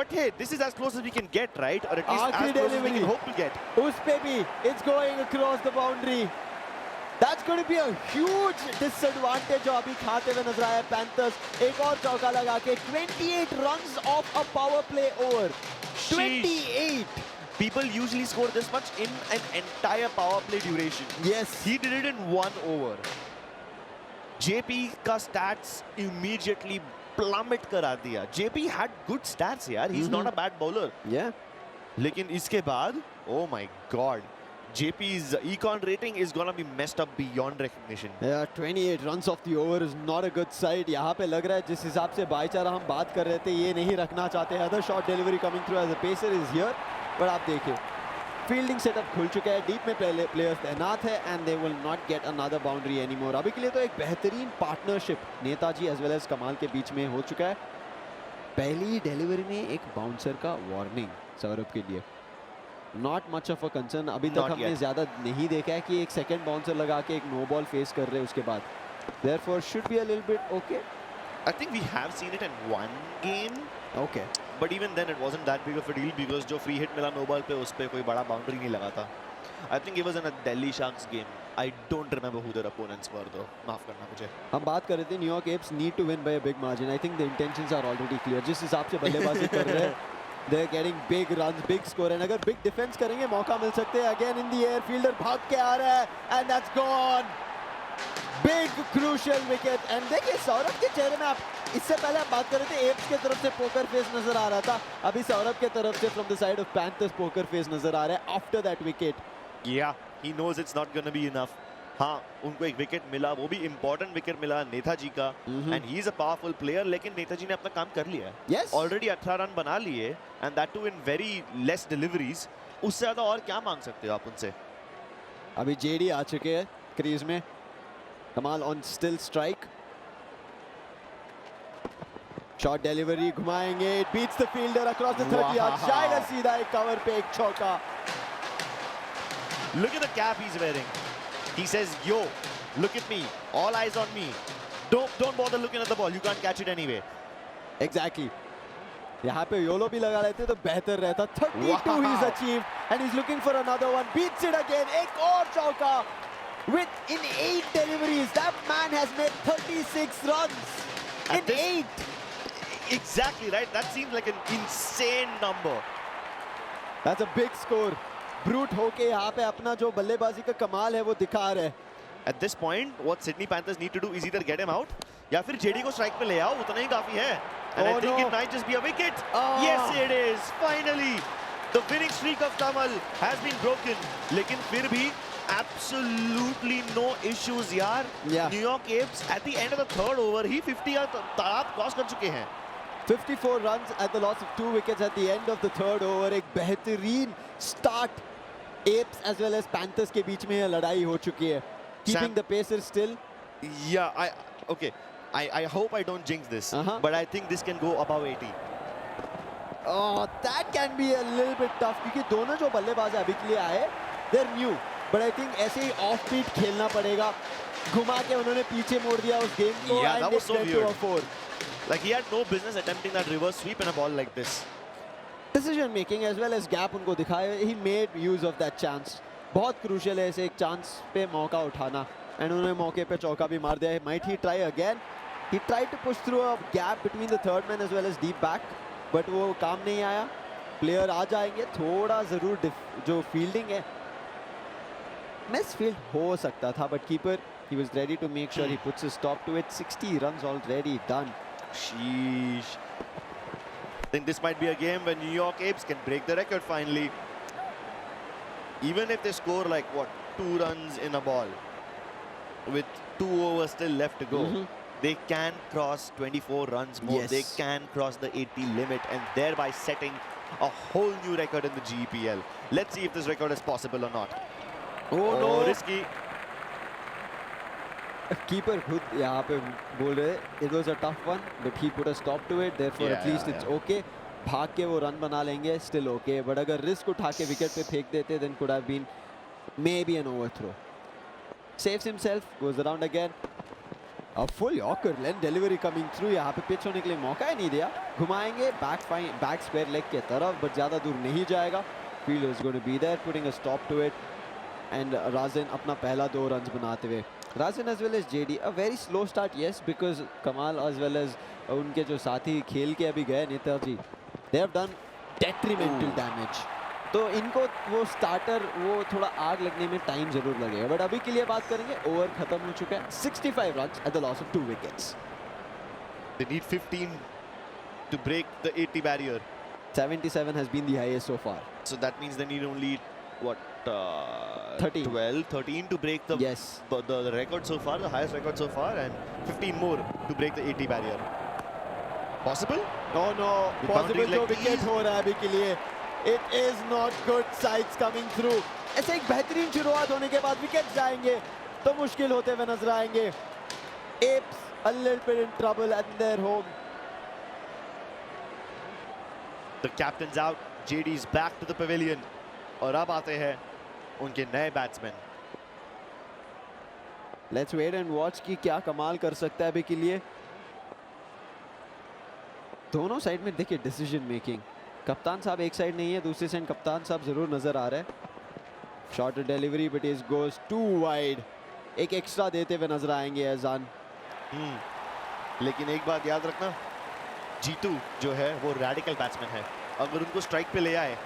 But hey, this is as close as we can get, right? Or at least as close as we can hope to get. उस पे भी it's going across the boundary. That's going to be a huge disadvantage जो अभी खाते हुए नजर आया panthers. एक और चौका लगा के 28 runs off a power play over. 28. People usually score this much in an entire power play duration. Yes. He did it in 1 over. JP का stats immediately plummet करा दिया. JP had good stats यार. He's not a bad bowler. Yeah. लेकिन इसके बाद, oh my God. JP's econ rating is gonna be messed up beyond recognition. Yeah, 28 runs off the over is not a good side. यहाँ पे लग रहा है जिस हिसाब से भाईचारा हम बात कर रहे थे, ये नहीं रखना चाहते. Other shot delivery coming through as a pacer is here. पर आप देखिए फील्डिंग सेटअप खुल चुका है. डीप में प्लेयर्स तैनात है and they will not get another boundary anymore. अभी के लिए तो एक बेहतरीन partnership Netaji as well as Kamal के बीच में हो चुका है. पहली डिलीवरी में एक बाउंसर का वार्निंग सौरभ के लिए. Not much of a concern. अभी तक हमने ज्यादा नहीं देखा है कि एक सेकंड बाउंसर लगा के एक नो बॉल फेस कर रहे हैं उसके बाद. Therefore should be a little bit okay. I think we have seen it in one game. Okay. But even then it wasn't that big of a deal because जो free hit मिला no ball पे, उस पे कोई बड़ा boundary नहीं लगा था. I think it was in a Delhi Sharks game. I don't remember who their opponents were though. माफ करना मुझे. हम बात कर रहे थे New York apps need to win by a big margin. I think the intentions are already clear. जिस हिसाब से बल्लेबाजी कर रहे हैं They're getting big runs, big score, and अगर big defense करेंगे मौका मिल सकते हैं. Again in the air, fielder भाग के आ रहा है, and that's gone. Big crucial wicket. And देखिए सौरभ के चेहरे में आप इससे पहले आप बात कर रहे थे एप्स के तरफ से पोकर फेस नजर आ रहा था, अभी सौरभ के तरफ से from the side of Panthers poker face नजर आ रहा है after that wicket. Yeah, he knows it's not gonna be enough. हाँ, उनको एक विकेट मिला, वो भी इम्पोर्टेंट विकेट मिला नेताजी का, and he is a powerful player, लेकिन नेताजी ने अपना काम कर लिया है. ऑलरेडी 18 रन बना लिए, and that too in very less deliveries. उससे ज्यादा और क्या मांग सकते हो आप उनसे? अभी जेडी आ चुके हैं क्रीज में. Kamal on still strike. Shot delivery घुमाएंगे, it beats the fielder across the 30 yard. शायद सीधा एक कवर पे एक चौका. Look at the cap he's wearing. He says, yo, look at me, all eyes on me. Don't bother looking at the ball, you can't catch it anyway. Exactly. यहाँ पे YOLO भी लगा लेते तो बेहतर रहता. 32 he's achieved and he's looking for another one. Beats it again. एक और चौका. In 8 deliveries, that man has made 36 runs in 8. Exactly right. That seems like an insane number. That's a big score. Brute होके यहाँ पे अपना जो बल्लेबाजी का कमाल है वो दिखा रहे हैं. At this point, what Sydney Panthers need to do is either get him out या फिर जेडी को स्ट्राइक पे ले आओ, उतना ही काफी है. And I think it might just be a wicket. Yes, it is. Finally, the winning streak of Tamal has been broken. लेकिन फिर भी absolutely no issues यार. New York Apes at the end of the third over ही 50 या तादाद cross कर चुके हैं. 54 runs at the loss of 2 wickets at the end of the third over. एक बेहतरीन start Apes as well as Panthers के बीच में ये लड़ाई हो चुकी है. Keeping the pacer still. Yeah, I hope I don't jinx this, but I think this can go above 80. Oh, that can be a little bit tough क्योंकि दोनों जो बल्लेबाज अभी के लिए आए, they're new, but I think ऐसे ही off beat खेलना पड़ेगा. घुमा के उन्होंने पीछे मोड़ दिया उस गेम को. Yeah, that was so weird. Like he had no business attempting that reverse sweep in a ball like this. Decision making as well as gap उनको दिखाया. He made use of that chance. बहुत crucial है ऐसे एक chance पे मौका उठाना. And उन्होंने मौके पे चौका भी मार दिया है. Might he try again? He tried to push through a gap between the third man as well as deep back, but वो काम नहीं आया. Player आ जाएंगे. थोड़ा ज़रूर जो fielding है misfield हो सकता था, but keeper he was ready to make sure he puts a stop to it. 60 runs already done. Sheesh. I think this might be a game where New York Apes can break the record finally. Even if they score like what, 2 runs in a ball with 2 overs still left to go, they can cross 24 runs more. They can cross the 80 limit and thereby setting a whole new record in the GEPL. Let's see if this record is possible or not. Oh no, risky. Keeper खुद यहाँ पे बोल रहे it was a tough one but he put a stop to it, therefore at least it's okay. भाग के वो run बना लेंगे, still okay, but अगर रिस्क उठा के विकेट पे फेंक देते then could have been maybe an overthrow. Saves himself, goes around again. A full Yorker, length delivery coming through. यहाँ पे पिच होने के लिए मौका ही नहीं दिया. घुमाएंगे back square leg के तरफ, but ज़्यादा दूर नहीं जाएगा. Fielder is going to be there, putting a stop to it. And Razin अपना पहला 2 runs बनाते हुए. Razin as well as JD, a very slow start, yes, because Kamal as well as उनके जो साथी खेल के अभी गए Netaji, they have done detrimental damage. तो इनको वो स्टार्टर वो थोड़ा आग लगने में टाइम जरूर लगेगा, बट अभी के लिए बात करेंगे. ओवर खत्म हो चुका है. 65 runs at the loss of 2 wickets. They need 15 to break the 80 barrier. 77 has been the highest so far. So that means they need only what? 13. 12, 13 to break the record so far, the highest record so far, and 15 more to break the 80 barrier. Possible? Oh no, possible जो wicket हो रहा है अभी के लिए. It is not good. Sides coming through. ऐसे एक बेहतरीन शुरुआत होने के बाद विकेट जाएंगे तो मुश्किल होते हुए नजर आएंगे. Apes a little bit in trouble at their home. The captain's out. JD's back to the pavilion. और अब आते हैं उनके नए batsman. Let's wait and watch कि क्या कमाल कर सकता है अभी के लिए. दोनों साइड में देखिए डिसीजन मेकिंग. कप्तान साहब एक साइड नहीं है, दूसरी साइड कप्तान साहब जरूर नजर आ रहे हैं. Short delivery but is goes too wide. एक एक्स्ट्रा देते हुए नजर आएंगे एजान. लेकिन एक बात याद रखना, जीतू जो है वो रैडिकल बैट्समैन है. अगर उनको स्ट्राइक पे ले आए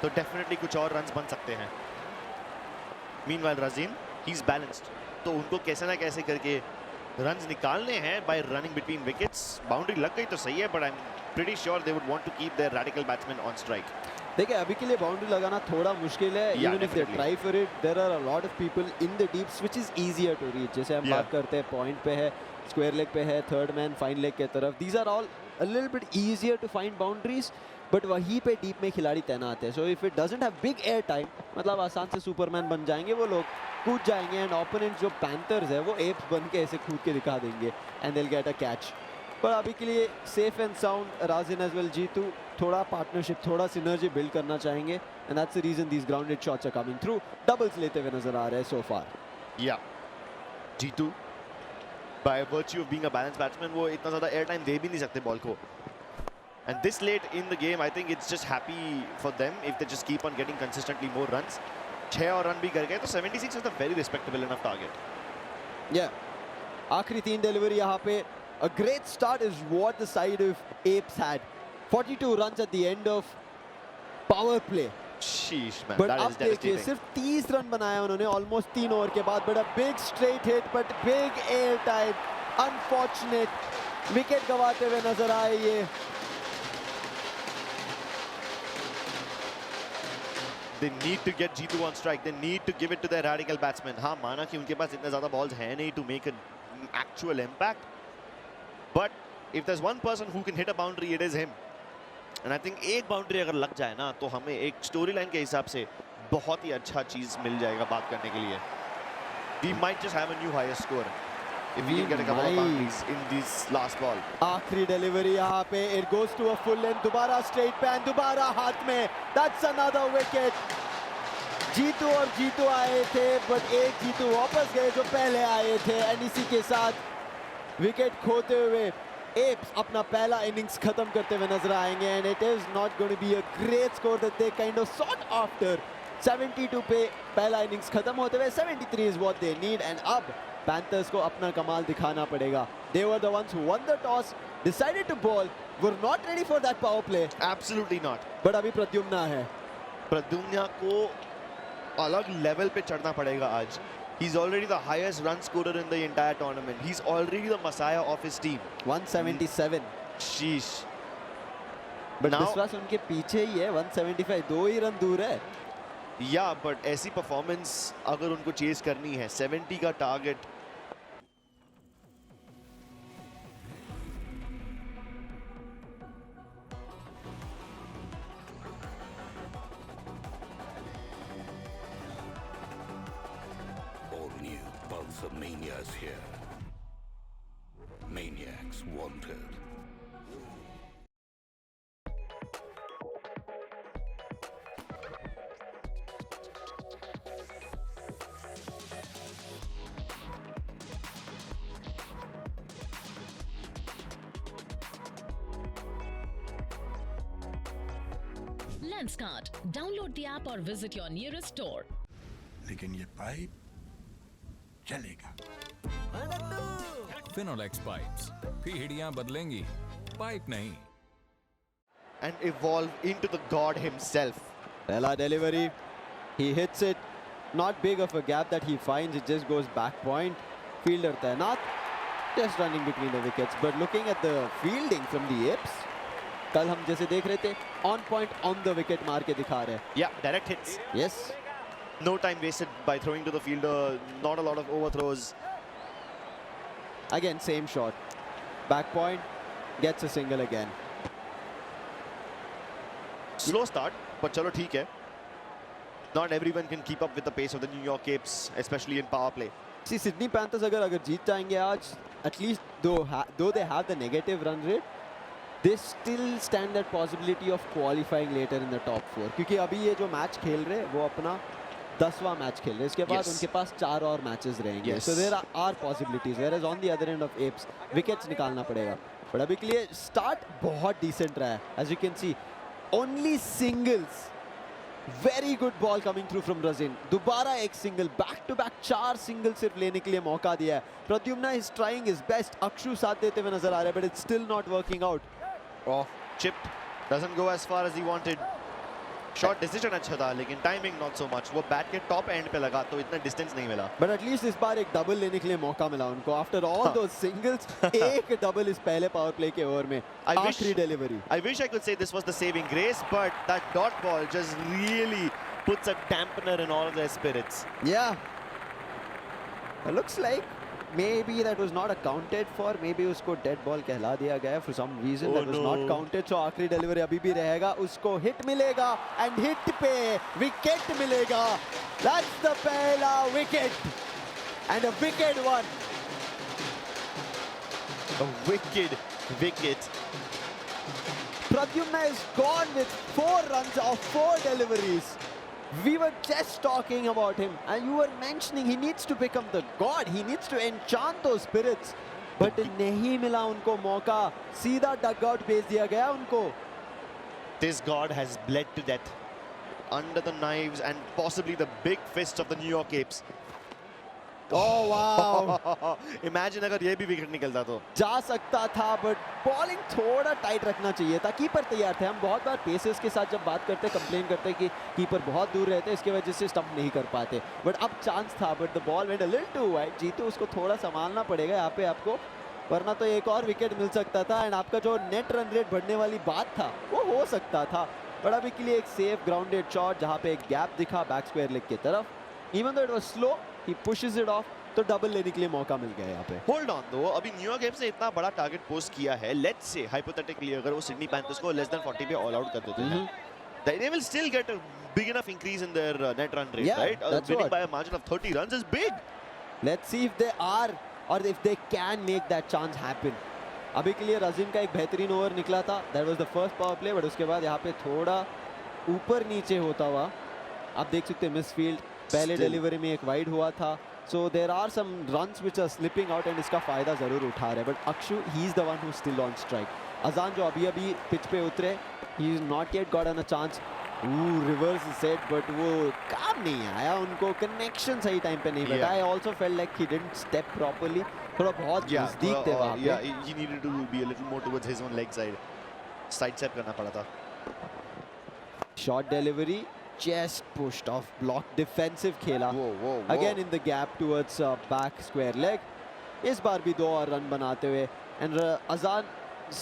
तो डेफिनेटली कुछ और रन्स बन सकते हैं। Meanwhile Razin, he is balanced, तो उनको कैसे ना कैसे करके रन्स निकालने हैं by running between wickets. Boundary लग गई तो सही है, but I am pretty sure they would want to keep their radical batsman on strike. देखिए अभी के लिए बाउंड्री लगाना थोड़ा मुश्किल है, even if they try for it there are a lot of people in the deeps which is easier to reach. जैसे हम बात करते हैं पॉइंट पे है, स्क्वायर लेग पे है, थर्ड मैन फाइन लेग के तरफ, these are all a little bit easier to find boundaries, but वहीं पे डीप में खिलाड़ी तैनात है। So if it doesn't have big air time, मतलब आसान से सुपरमैन बन जाएंगे वो लोग, कूद जाएंगे, एंड ओपोनेंट जो पैंथर्स है वो एप्स बन के ऐसे कूद के दिखा देंगे and they will get a catch. पर अभी के लिए safe and sound Rajin as well Jeetu थोड़ा पार्टनरशिप, थोड़ा सिनर्जी बिल्ड करना चाहेंगे, and that's the reason these grounded shots are coming through. Doubles लेते हुए नजर आ रहे हैं सो फार। या Jeetu by virtue of being a balance batsman वो इतना ज्यादा एयर टाइम दे भी नहीं सकते बॉल को, and this late in the game I think it's just happy for them if they just keep on getting consistently more runs. 6 और run भी कर गए तो 76 is a very respectable enough target. या आखिरी 3 डिलीवरी यहाँ पे, a great start is what the side of Apes had. 42 runs at the end of power play. Sheesh man, but that अब is देखिए devastating. सिर्फ 30 रन बनाया उन्होंने almost 3 over के बाद, but a big straight hit but big air time, unfortunate wicket गवाते हुए नजर आए ये। They need to get Jeetu on strike. They need to give it to their radical batsmen. हाँ माना कि उनके पास इतने ज़्यादा balls हैं नहीं to make an actual impact. But if there's one person who can hit a boundary, it is him. And I think एक boundary अगर लग जाए ना तो हमें एक storyline के हिसाब से बहुत ही अच्छा चीज़ मिल जाएगा बात करने के लिए. We might just have a new highest score if we can get a couple of boundaries in this last ball. आखिरी डिलीवरी यहाँ पे, it goes to a full length, दोबारा straight pan, दोबारा हाथ में, that's another wicket. जीतू और जीतू आए थे, but एक जीतू वापस गए जो पहले आए थे, and इसी के साथ विकेट खोते हुए एप्स अपना पहला इनिंग्स खत्म करते हुए नजर आएंगे, and it is not going to be a great score that they kind of sought after. 72 पे पहला इनिंग्स खत्म होते हुए 73 is what they need, and अब पैंथर्स को अपना कमाल दिखाना पड़ेगा। They were the ones who won the toss, decided to bowl, were not ready for that power play, absolutely not. But अभी प्रद्युम्ना है, प्रद्युम्ना को अलग लेवल पे चढ़ना पड़ेगा आज। He's already the highest run scorer in the entire tournament. He's already the messiah of his team. 177. Sheesh. But विश्वास उनके पीछे ही है, 175, 2 ही रन दूर है। Yeah, but ऐसी परफॉर्मेंस अगर उनको चेज करनी है, 70 का target Mania is here. Maniacs wanted. Lenskart. Download the app or visit your nearest store. लेकिन ये पाइप चलेगा। फिनोलेक्स पाइप्स, पीढ़ियां बदलेंगी, पाइप नहीं। And evolve into the god himself. पहला delivery, he hits it, not big of a gap that he finds, it just goes back point. Fielder तैनात, just running between the wickets. But looking at the fielding from the Apes, कल हम जैसे देख रहे थे, on point on the wicket मार के दिखा रहे हैं। Yeah, direct hits. Yes. No time wasted by throwing to the fielder, not a lot of overthrows. Again, same shot. Back point, gets a single again. Slow start, but chalo theek hai. Not everyone can keep up with the pace of the New York Apes, especially in power play. See, Sydney Panthers अगर जीत जाएंगे आज, at least though they have the negative run rate, they still stand that possibility of qualifying later in the top 4. क्योंकि अभी ये जो match खेल रहे हैं, वो अपना 10वां मैच खेल रहे हैं, इसके बाद उनके पास 4 और मैचेस रहेंगे, so there are possibilities, whereas on the other end of Apes wickets निकालना पड़ेगा। पर अभी के लिए स्टार्ट बहुत डिसेंट रहा है, as you can see, only singles, very good ball coming through from Razin, दोबारा एक single, back to back 4 single सिर्फ लेने के लिए मौका दिया है। Pradyumna is trying his best, Akshu साथ देते हुए नजर आ रहे हैं, but it's still not working out. Off, chipped, Doesn't go as far as he wanted. Shot decision अच्छा था, लेकिन timing not so much. वो bat के top end पे लगा, तो इतना distance नहीं मिला. But at least इस बार एक double लेने के लिए मौका मिला उनको. After all those singles, एक double इस पहले power play के over में. आखिरी delivery. I wish I could say this was the saving grace, but that dot ball just really puts a dampener in all of their spirits. Yeah. It looks like maybe that was not accounted for. Maybe उसको dead ball कहला दिया गया for some reason. That was not counted. So आखिरी delivery अभी भी रहेगा. उसको hit मिलेगा and hit पे wicket मिलेगा. That's the पहला wicket and a wicked one. A wicked wicket. Pradyumna is gone with 4 runs of 4 deliveries. We were just talking about him and you were mentioning he needs to become the god. He needs to enchant those spirits. But नहीं मिला उनको मौका. सीधा dugout भेज दिया गया उनको. This god has bled to death under the knives and possibly the big fists of the New York Apes. Oh wow! Imagine अगर ये भी विकेट निकलता तो. जा सकता था, but bowling थोड़ा टाइट रखना चाहिए था. कीपर तैयार थे. हम बहुत बार पेसर्स के साथ जब बात करते कंप्लेन करते कि कीपर बहुत दूर रहते, इसके वजह से स्टंप नहीं कर पाते. बट अब चांस था, but the ball went a little too wide. Jeetu उसको थोड़ा संभालना पड़ेगा यहाँ पे आपको, वरना तो एक और विकेट मिल सकता था. एंड आपका जो नेट रन रेट बढ़ने वाली बात था वो हो सकता था. बट अभी के लिए एक सेफ ग्राउंडेड शॉट जहाँ पे एक गैप दिखा बैक स्क्वायर लेग की तरफ. Even though it was slow, he pushes it off. तो डबल लेने के लिए मौका मिल गया यहाँ पे. Hold on though, अभी न्यूयॉर्क एप्स ने इतना बड़ा टारगेट पोस्ट किया है. Let's say hypothetically अगर वो सिडनी पैंथर्स को less than 40 पे ऑल आउट कर देते हैं, they will still get a big enough increase in their net run rate, right? Winning by a margin of 30 runs is big. Let's see if they are or if they can make that chance happen. अभी के लिए रजीम का एक बेहतरीन over निकला था. That was the first power play, but उसके बाद यहाँ पे थोड़ा ऊपर नीचे होता हुआ आप देख सकते हैं मिस फील्ड. पहले डिलीवरी में एक वाइड हुआ था. So there are some runs which are slipping out and इसका फायदा जरूर उठा रहे हैं. But Akshu, he is the one who's still on strike. अजान जो अभी पिच पे उतरे, he is not yet gotten a chance. Reverse set, but वो काम नहीं आया उनको. Connection सही टाइम पे नहीं बैठा. I also felt like he didn't step properly. थोड़ा बहुत नजदीक थे वहाँ पे. Yeah, he needed to be a little more towards his own leg side. Side step करना पड़ा था. Short delivery. Just pushed off, blocked, defensive खेला. Again in the gap towards back square leg. इस बार भी 2 और रन बनाते हुए and अजान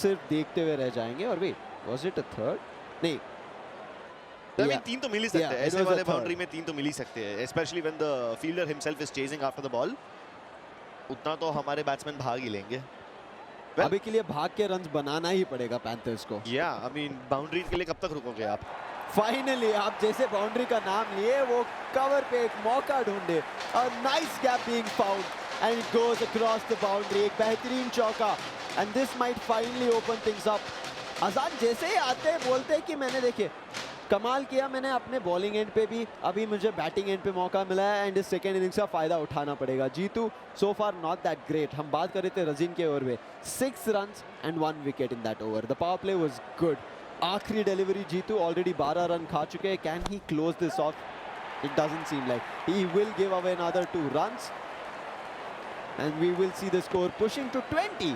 सिर्फ देखते हुए रह जाएंगे. और wait, was it a third? नहीं. I mean 3 तो मिल ही सकते हैं. ऐसे वाले बाउंड्री में 3 तो मिल ही सकते हैं. Especially when the fielder himself is chasing after the ball. उतना तो हमारे बैट्समैन भाग ही लेंगे. अभी के लिए भाग के रन्स बनाना ही पड़ेगा पैंथर्स को. Yeah, I mean बाउंड्री के लिए कब तक रुकोगे आप? फाइनली आप जैसे बाउंड्री का नाम लिए वो कवर पे एक मौका ढूंढे. A nice gap being found and it goes across the boundary. एक बेहतरीन चौका and this might finally open things up. अजान जैसे ही आते हैं बोलते हैं कि मैंने देखिए कमाल किया मैंने अपने बॉलिंग एंड पे भी, अभी मुझे बैटिंग एंड पे मौका मिला है एंड इस सेकेंड इनिंग्स का फायदा उठाना पड़ेगा. जीतू सो फार नॉट दैट ग्रेट. हम बात कर रहे थे रजीन के ओवर में 6 runs and 1 wicket in that over. The power play was good. आखिरी डिलीवरी जीतू ऑलरेडी 12 रन खा चुके हैं. Can he close this of? It doesn't seem like. He will give away another 2 runs and we will see the score pushing to 20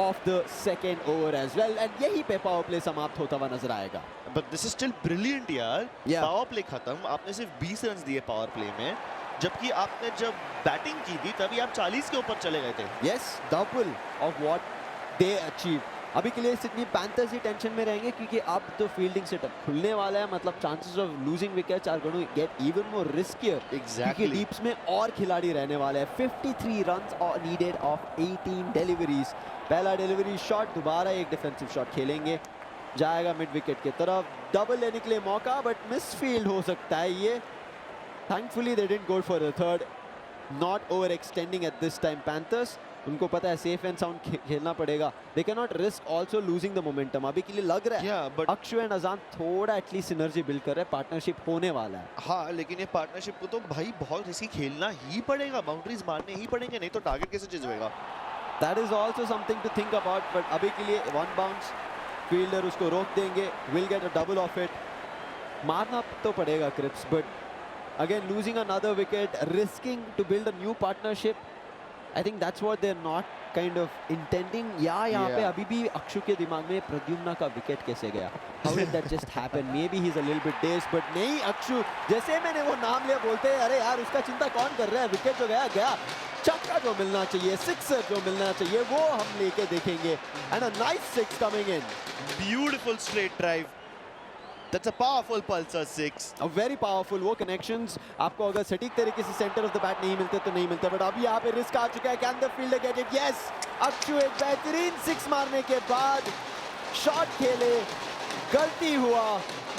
of the second over as well. and यही पे power play समाप्त होता हुआ नजर आएगा. But this is still brilliant यार. Power play खत्म, आपने सिर्फ 20 रन दिए पावर प्ले में, जबकि आपने जब बैटिंग की थी तभी आप 40 के ऊपर चले गए थे. Yes, double of what they achieved. अभी के लिए सिडनी पैंथर्स ही टेंशन में रहेंगे क्योंकि अब तो फील्डिंग सेटअप खुलने वाला है. मतलब chances of losing wickets are going to get even more riskier. क्योंकि डीप्स में और खिलाड़ी रहने वाले हैं. 53 रन्स नीडेड ऑफ 18 डिलीवरीज. पहला डिलीवरी शॉट, दोबारा एक डिफेंसिव शॉट खेलेंगे, जाएगा मिड विकेट की तरफ. डबल लेने के लिए मौका बट मिस फील्ड हो सकता है ये. Thankfully they didn't go for the third. Not over extending at this time Panthers. उनको पता है सेफ एंड साउंड खेलना पड़ेगा. They can not risk also losing the momentum. अभी के लिए लग रहा है अक्षु एंड अजान थोड़ा एटलीस्ट सिनर्जी बिल्ड कर रहे हैं. पार्टनरशिप होने वाला है. हाँ, लेकिन ये पार्टनरशिप को तो भाई बहुत रिस्की खेलना ही पड़ेगा. बाउंड्रीज मारने ही पड़ेंगे, नहीं तो टारगेट कैसे चेज होएगा. That is also something to think about. But अभी के लिए 1 बाउंस, फील्डर उसको रोक देंगे. Will get a double of it. मारना तो पड़ेगा Cripps, but again losing another wicket, risking to build a new partnership. I think that's what they're not kind of intending या यहाँ पे अभी भी अक्षु के दिमाग में प्रद्युम्ना का विकेट कैसे गया? How did that just happen? Maybe he's a little bit dazed, but नहीं अक्षु जैसे मैंने वो नाम लिया बोलते हैं अरे यार उसका चिंता कौन कर रहा है? विकेट जो गया गया, चक्का जो मिलना चाहिए, सिक्सर जो मिलना चाहिए वो हम लेके देखेंगे. And a nice six coming in. Beautiful straight drive. That's a powerful pulsar six. A very powerful. वो connections आपको अगर सटीक तरीके से center of the bat नहीं मिलते तो नहीं मिलते. But अभी यहाँ पे risk आ चुका है. Can the fielder get it? Yes. Akshu एक बेहतरीन six मारने के बाद shot खेले, गलती हुआ,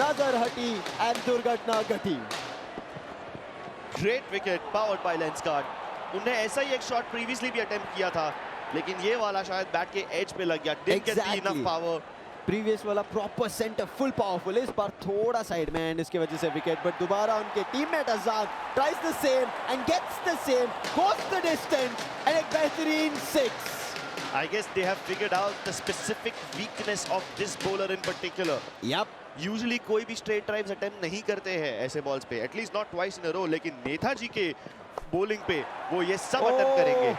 नजर हटी and दुर्घटना घटी. Great wicket powered by Lenskart. उन्हें ऐसा ही एक shot previously भी attempt किया था, लेकिन ये वाला शायद bat के edge पे लग गया. Didn't get the enough power. Previous वाला प्रॉपर सेंटर फुल पावरफुल, इस बार थोड़ा साइड में एंड इसकी वजह से विकेट. बट दोबारा उनके teammate Azad tries the same and gets the same, goes the distance and एक बेहतरीन six. I guess they have figured out the specific weakness of this bowler in particular. Yep. Usually कोई भी straight drives attempt नहीं करते हैं ऐसे balls पे, at least not twice in a row. लेकिन नेताजी के bowling पे वो ये सब attempt करेंगे.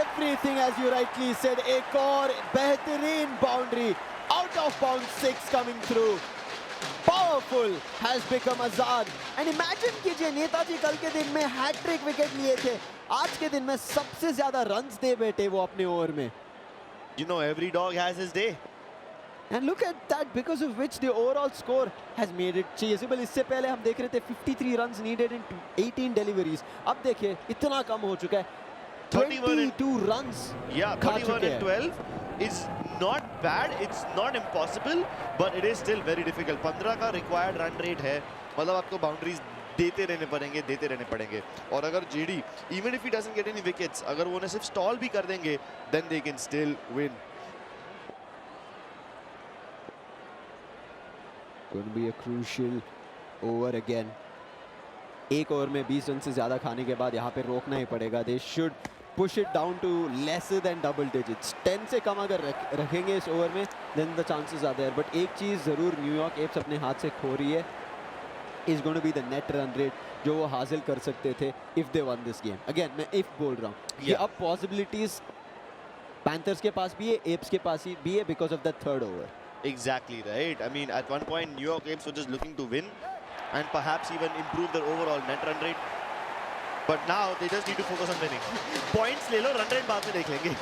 Everything as you rightly said. एक और बेहतरीन boundary. Out of bounds six coming through. Powerful has become Azad. And imagine कीजिए नेताजी कल के दिन में हैट्रिक विकेट लिए थे, आज के दिन में सबसे ज्यादा रन्स दे बैठे वो अपने ओवर में. You know every dog has his day. And look at that, because of which the overall score has made it chaseable. इससे पहले हम देख रहे थे 53 runs needed in 18 deliveries. अब देखिए इतना कम हो चुका है. 22 runs. Yeah, 31 and 12 is not bad. It's not impossible, but it is still very difficult. 15 का required run rate है, मतलब आपको boundaries देते रहने पड़ेंगे. और अगर JD, even if he doesn't get any wickets, अगर वो उन्हें सिर्फ stall भी कर देंगे, then they can still win. Going to be a crucial over again. एक ओवर में 20 रन से ज्यादा खाने के बाद यहाँ पे रोकना ही पड़ेगा. They should push it down to lesser than double digits. 10 से कम अगर रखेंगे इस ओवर में, then the chances are there. But एक चीज़ ज़रूर न्यूयॉर्क एप्स अपने हाथ से खो रही है, is going to be the net run rate जो वो हासिल कर सकते थे if they won this game. Again मैं if बोल रहा हूँ. ये अब possibilities Panthers के पास भी है, एप्स के पास भी है because of that third over. Exactly right. I mean, at one point, New York Apes were just looking to win and perhaps even improve their overall net run rate. But now they just need to focus on winning. Points ले लो, run rate बाद में देख लेंगे.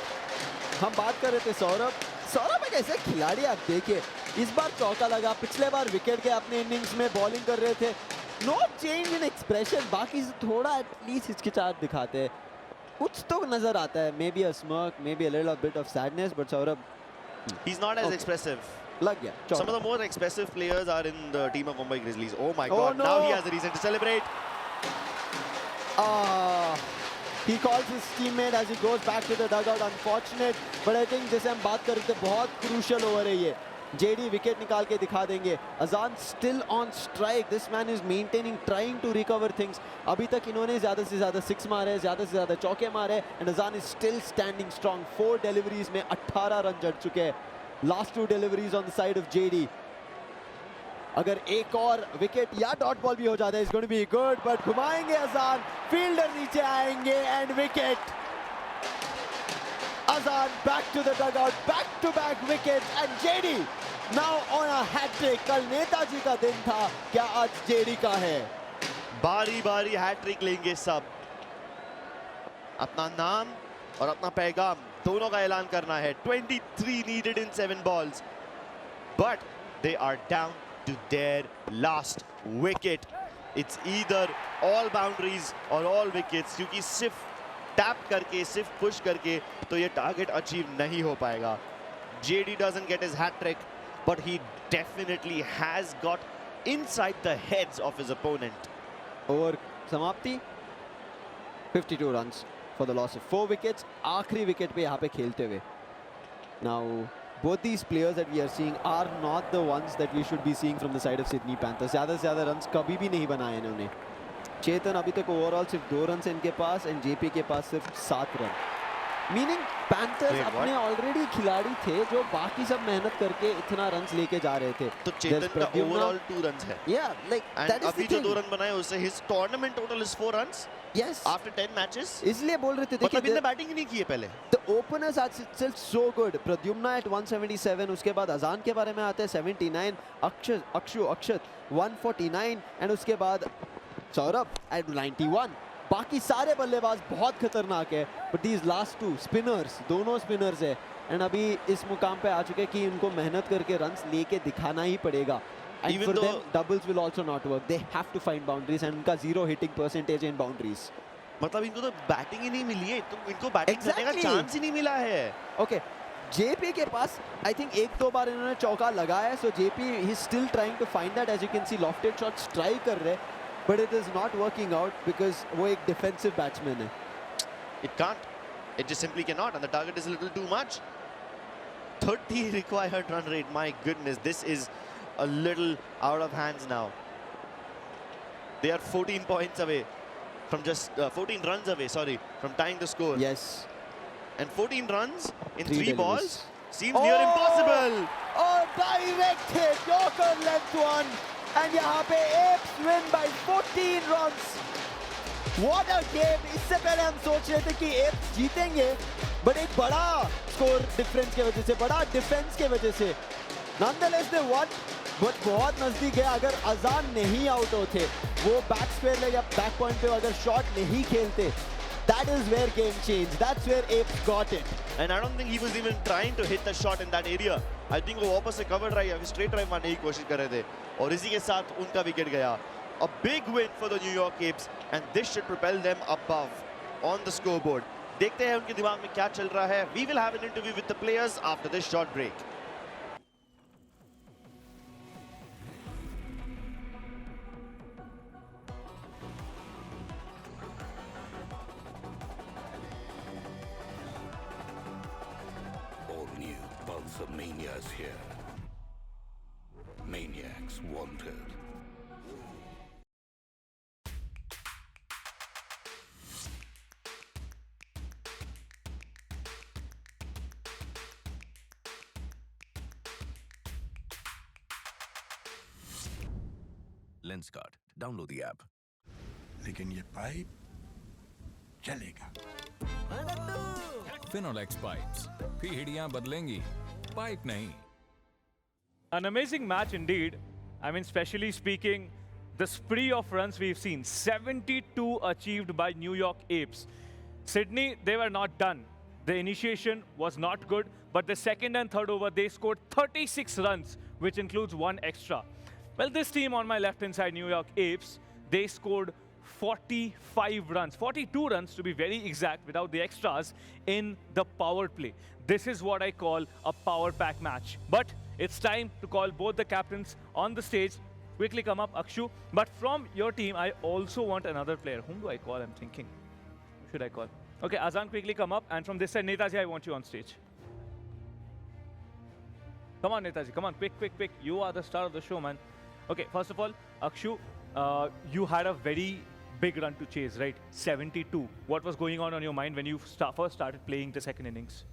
हम बात कर रहे थे सौरभ एक ऐसे खिलाड़ी आप देखिए, इस बार चौका लगा, पिछले बार विकेट के अपने इनिंग्स में बॉलिंग कर रहे थे. नो चेंज इन एक्सप्रेशन, बाकी से थोड़ा एटलीस्ट हिचकिचाहट दिखाते हैं, कुछ तो नजर आता है. May be a smirk, may be a little bit of sadness, but Saurabh he's not as expressive. लग गया. Some of the more expressive players are in the team of Mumbai Grizzlies. Oh my God! No. Now he has a reason to celebrate. He calls his teammate as he goes back to the dugout. Unfortunate, but I think जैसे हम बात कर रहे थे बहुत crucial over है ये. JD wicket निकाल के दिखा देंगे. Azan still on strike. This man is maintaining, trying to recover things. अभी तक इन्होंने ज़्यादा से ज़्यादा सिक्स मारे, ज़्यादा से ज़्यादा चौके मारे, and Azan is still standing strong. 4 deliveries में 18 रन जड़ चुके हैं. Last 2 deliveries on the side of JD. अगर एक और विकेट या डॉट बॉल भी हो जाता है, it's going to be good, but घुमाएंगे Azan, फील्डर नीचे आएंगे and wicket. Azan back to the dugout, back-to-back wickets, and JD now on a hat-trick. कल नेताजी का दिन था, क्या आज JD का है? बारी-बारी हैट्रिक लेंगे सब. अपना नाम और अपना पैगाम दोनों का ऐलान करना है. 23 needed in 7 balls, but they are down to their last wicket. It's either all boundaries or all wickets, क्योंकि सिर्फ टैप करके, सिर्फ पुश करके तो ये टारगेट अचीव नहीं हो पाएगा. JD doesn't get his hat trick, but he definitely has got inside the heads of his opponent. Over समाप्ति 52 runs for the loss of 4 wickets. आखिरी विकेट पे यहाँ पे खेलते हुए. Now both these players that we are seeing are not the ones that we should be seeing from the side of Sydney Panthers. ज़्यादा से ज़्यादा runs कभी भी नहीं बनाए इन्होंने. चेतन अभी तक ओवरऑल सिर्फ 2 रन इनके पास, एंड JP के पास सिर्फ 7 रन. मीनिंग पैंथर्स अपने ऑलरेडी खिलाड़ी थे जो बाकी सब मेहनत करके इतना रन्स लेके जा रहे थे। तो चेतन का ओवरऑल 2 रन्स है। Yeah, like that is अभी the जो thing. 2 रन बनाए उससे his tournament total is 4 runs. Yes. After 10 matches. इसलिए बोल रहे थे देखिए मतलब इनने बैटिंग ही नहीं की है पहले। The openers are still so good. Pradyumna at 177, उसके बाद अजान के बारे में आते हैं 79, अक्षत 149 एंड उसके बाद सौरभ at 91. बाकी सारे बल्लेबाज बहुत खतरनाक है, but these last two spinners, दोनों spinners है एंड अभी इस मुकाम पे आ चुके हैं कि इनको मेहनत करके रन्स लेके दिखाना ही पड़ेगा. And Even for though them, doubles will also not work. They have to find boundaries and उनका 0 hitting percentage in boundaries. मतलब इनको तो बैटिंग ही नहीं मिली है, तो इनको बैटिंग करने का चांस ही नहीं मिला है. Okay. JP के पास I think 1-2 बार इन्होंने चौका लगाया है, so JP he is still trying to find that. As you can see, lofted shots try कर रहे हैं, but it is not working out because वो एक defensive batsman है. It can't. It just simply cannot, and the target is a little too much. 30 required run rate. My goodness, this is a little out of hands now. They are 14 points away from just 14 runs away, sorry, from tying the score. Yes. And 14 runs in 3 deliveries. balls seems near impossible. Oh, direct hit, Yorker left one, and यहाँ पे Apes win by 14 runs. What a game! इससे पहले हम सोच रहे थे कि Apes जीतेंगे, but एक बड़ा स्कोर डिफरेंस के वजह से, बड़ा डिफेंस के वजह से, nonetheless they won. बट बहुत नजदीक है. अगर अजान नहीं आउट होते, वो बैक स्क्वायर या बैक पॉइंट पे अगर शॉट नहीं खेलते, that is where game changed. That's where Apes got it. And I don't think he was even trying to hit the shot in that area. I think वो वापस से cover drive या straight drive मारने की कोशिश कर रहे थे, और इसी के साथ उनका विकेट गया. A big win for the New York Apes, and this should propel them above on the scoreboard. देखते हैं उनके दिमाग में क्या चल रहा है. We will have an interview with the players after this short break. Mania is here. Maniacs wanted. Lenskart. Download the app. लेकिन ये पाइप चलेगा. Finolex pipes. पीढ़ियां बदलेंगी, पाइप नहीं. An amazing match indeed. I mean, especially speaking, the spree of runs we've seen. 72 achieved by New York Apes. Sydney, they were not done. The initiation was not good, but the second and third over, they scored 36 runs, which includes 1 extra. Well, this team on my left-hand side, New York Apes, they scored 45 runs, 42 runs to be very exact, without the extras, in the power play. This is what I call a power pack match. But it's time to call both the captains on the stage. Quickly come up, Akshu. But from your team, I also want another player. Whom do I call? I'm thinking. Who should I call? Okay, Azan, quickly come up. And from this side, Netaji, I want you on stage. Come on, Netaji. Come on, quick, quick, quick. You are the star of the show, man. Okay, first of all, Akshu, you had a very big run to chase, right? 72. What was going on your mind when you first started playing the second innings?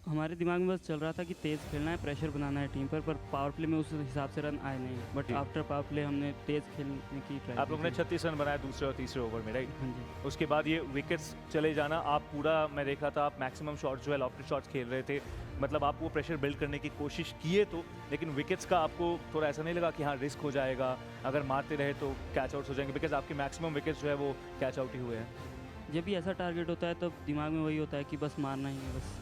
हमारे दिमाग में बस चल रहा था कि तेज़ खेलना है, प्रेशर बनाना है टीम पर पावर प्ले में उस हिसाब से रन आए नहीं. बट आफ्टर पावर प्ले हमने तेज़ खेलने की ट्राई. आप लोगों ने 36 रन बनाए दूसरे और तीसरे ओवर में, राइट? हाँ जी. उसके बाद ये विकेट्स चले जाना, आप पूरा, मैं देख रहा था, आप मैक्सिमम शॉट्स जो है लॉफ्टेड शॉट्स खेल रहे थे. मतलब आप वो प्रेशर बिल्ड करने की कोशिश किए तो, लेकिन विकेट्स का आपको थोड़ा ऐसा नहीं लगा कि हाँ रिस्क हो जाएगा, अगर मारते रहे तो कैच आउट्स हो जाएंगे? बिकॉज आपके मैक्सिमम विकेट्स जो है वो कैच आउट ही हुए हैं. जब भी ऐसा टारगेट होता है तब दिमाग में वही होता है कि बस मारना ही है, बस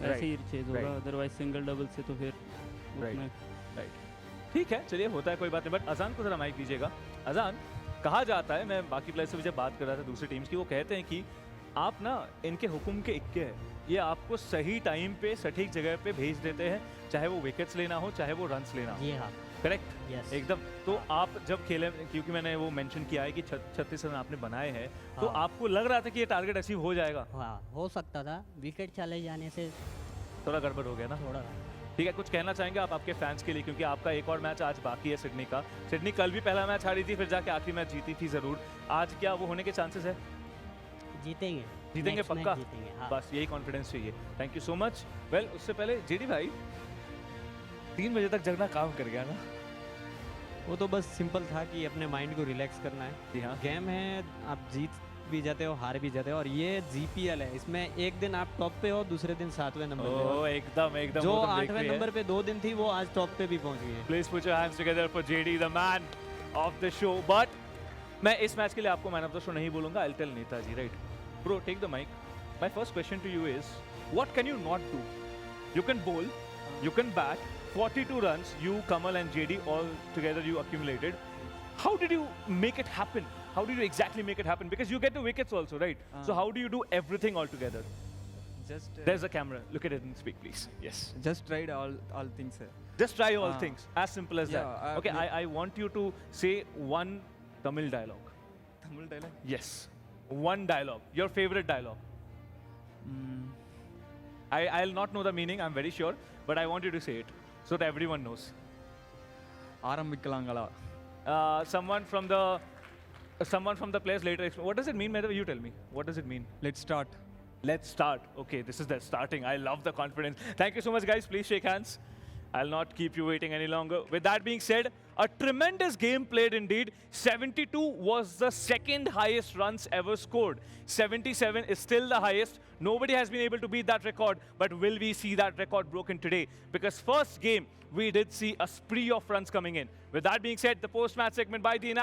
ऐसे ही चेज होगा. अदरवाइज सिंगल डबल से तो फिर राइट. ठीक है, चलिए, होता है, कोई बात नहीं. बट अजान को जरा माइक दीजिएगा. अजान, कहा जाता है, मैं बाकी प्लेयर्स से भी जब बात कर रहा था दूसरी टीम्स की, वो कहते हैं कि आप ना इनके हुक्म के इक्के हैं, ये आपको सही टाइम पे सटीक जगह पे भेज देते हैं, चाहे वो विकेट्स लेना हो, चाहे वो रन्स लेना हो. हाँ. करेक्ट? yes. एकदम. तो आप जब खेले, क्योंकि मैंने वो मेंशन किया है कि 36 रन आपने बनाए हैं, तो आपको लग रहा था कि ये टारगेट अचीव हो जाएगा? हाँ, हो सकता था. विकेट चले जाने से थोड़ा गड़बड़ हो गया ना? थोड़ा. ठीक है, कुछ कहना चाहेंगे आप आपके फैंस के लिए, क्योंकि आपका एक और मैच आज बाकी है सिडनी का. सिडनी कल भी पहला मैच हारी थी, फिर जाके आखिरी मैच जीती थी ज़रूर. आज क्या वो होने के चांसेस है? जीतेंगे. जीतेंगे Next match पक्का जीतेंगे, हाँ। बस यही कॉन्फिडेंस चाहिए thank you so much well उससे पहले जेडी भाई 3 बजे तक जगना काम कर गया ना वो तो बस सिंपल था कि अपने माइंड को रिलैक्स करना है जी हाँ गेम है आप जीत भी जाते हो हार भी जाते हो और ये GPL है इसमें एक दिन आप टॉप पे हो दूसरे दिन 7वें नंबर पे हो एकदम एकदम जो 8वें नंबर पे 2 दिन थी वो आज टॉप पे भी पहुंच गई है please put your hands together for JD the man of the show but मैं इस मैच के लिए आपको मैन ऑफ द शो नहीं बोलूंगा I tell Netaji right bro take the mic my first question to you is what can you not do you can बोल you can bat 42 runs you Kamal and JD all together you accumulated how did you make it happen how did you exactly make it happen because you get the wickets also right so how do you do everything all together just there's a camera look at it and speak please yes just tried all things just try all things as simple as that okay I want you to say one Tamil dialogue yes one dialogue your favorite dialogue I'll not know the meaning I'm very sure but I want you to say it so that everyone knows ஆரம்பிக்கலாங்களா someone from the players later what does it mean Madhav you tell me what does it mean let's start okay this is the starting I love the confidence thank you so much guys please shake hands I'll not keep you waiting any longer with that being said a tremendous game played indeed 72 was the second highest runs ever scored 77 is still the highest nobody has been able to beat that record but will we see that record broken today because first game we did see a spree of runs coming in with that being said the post match segment by the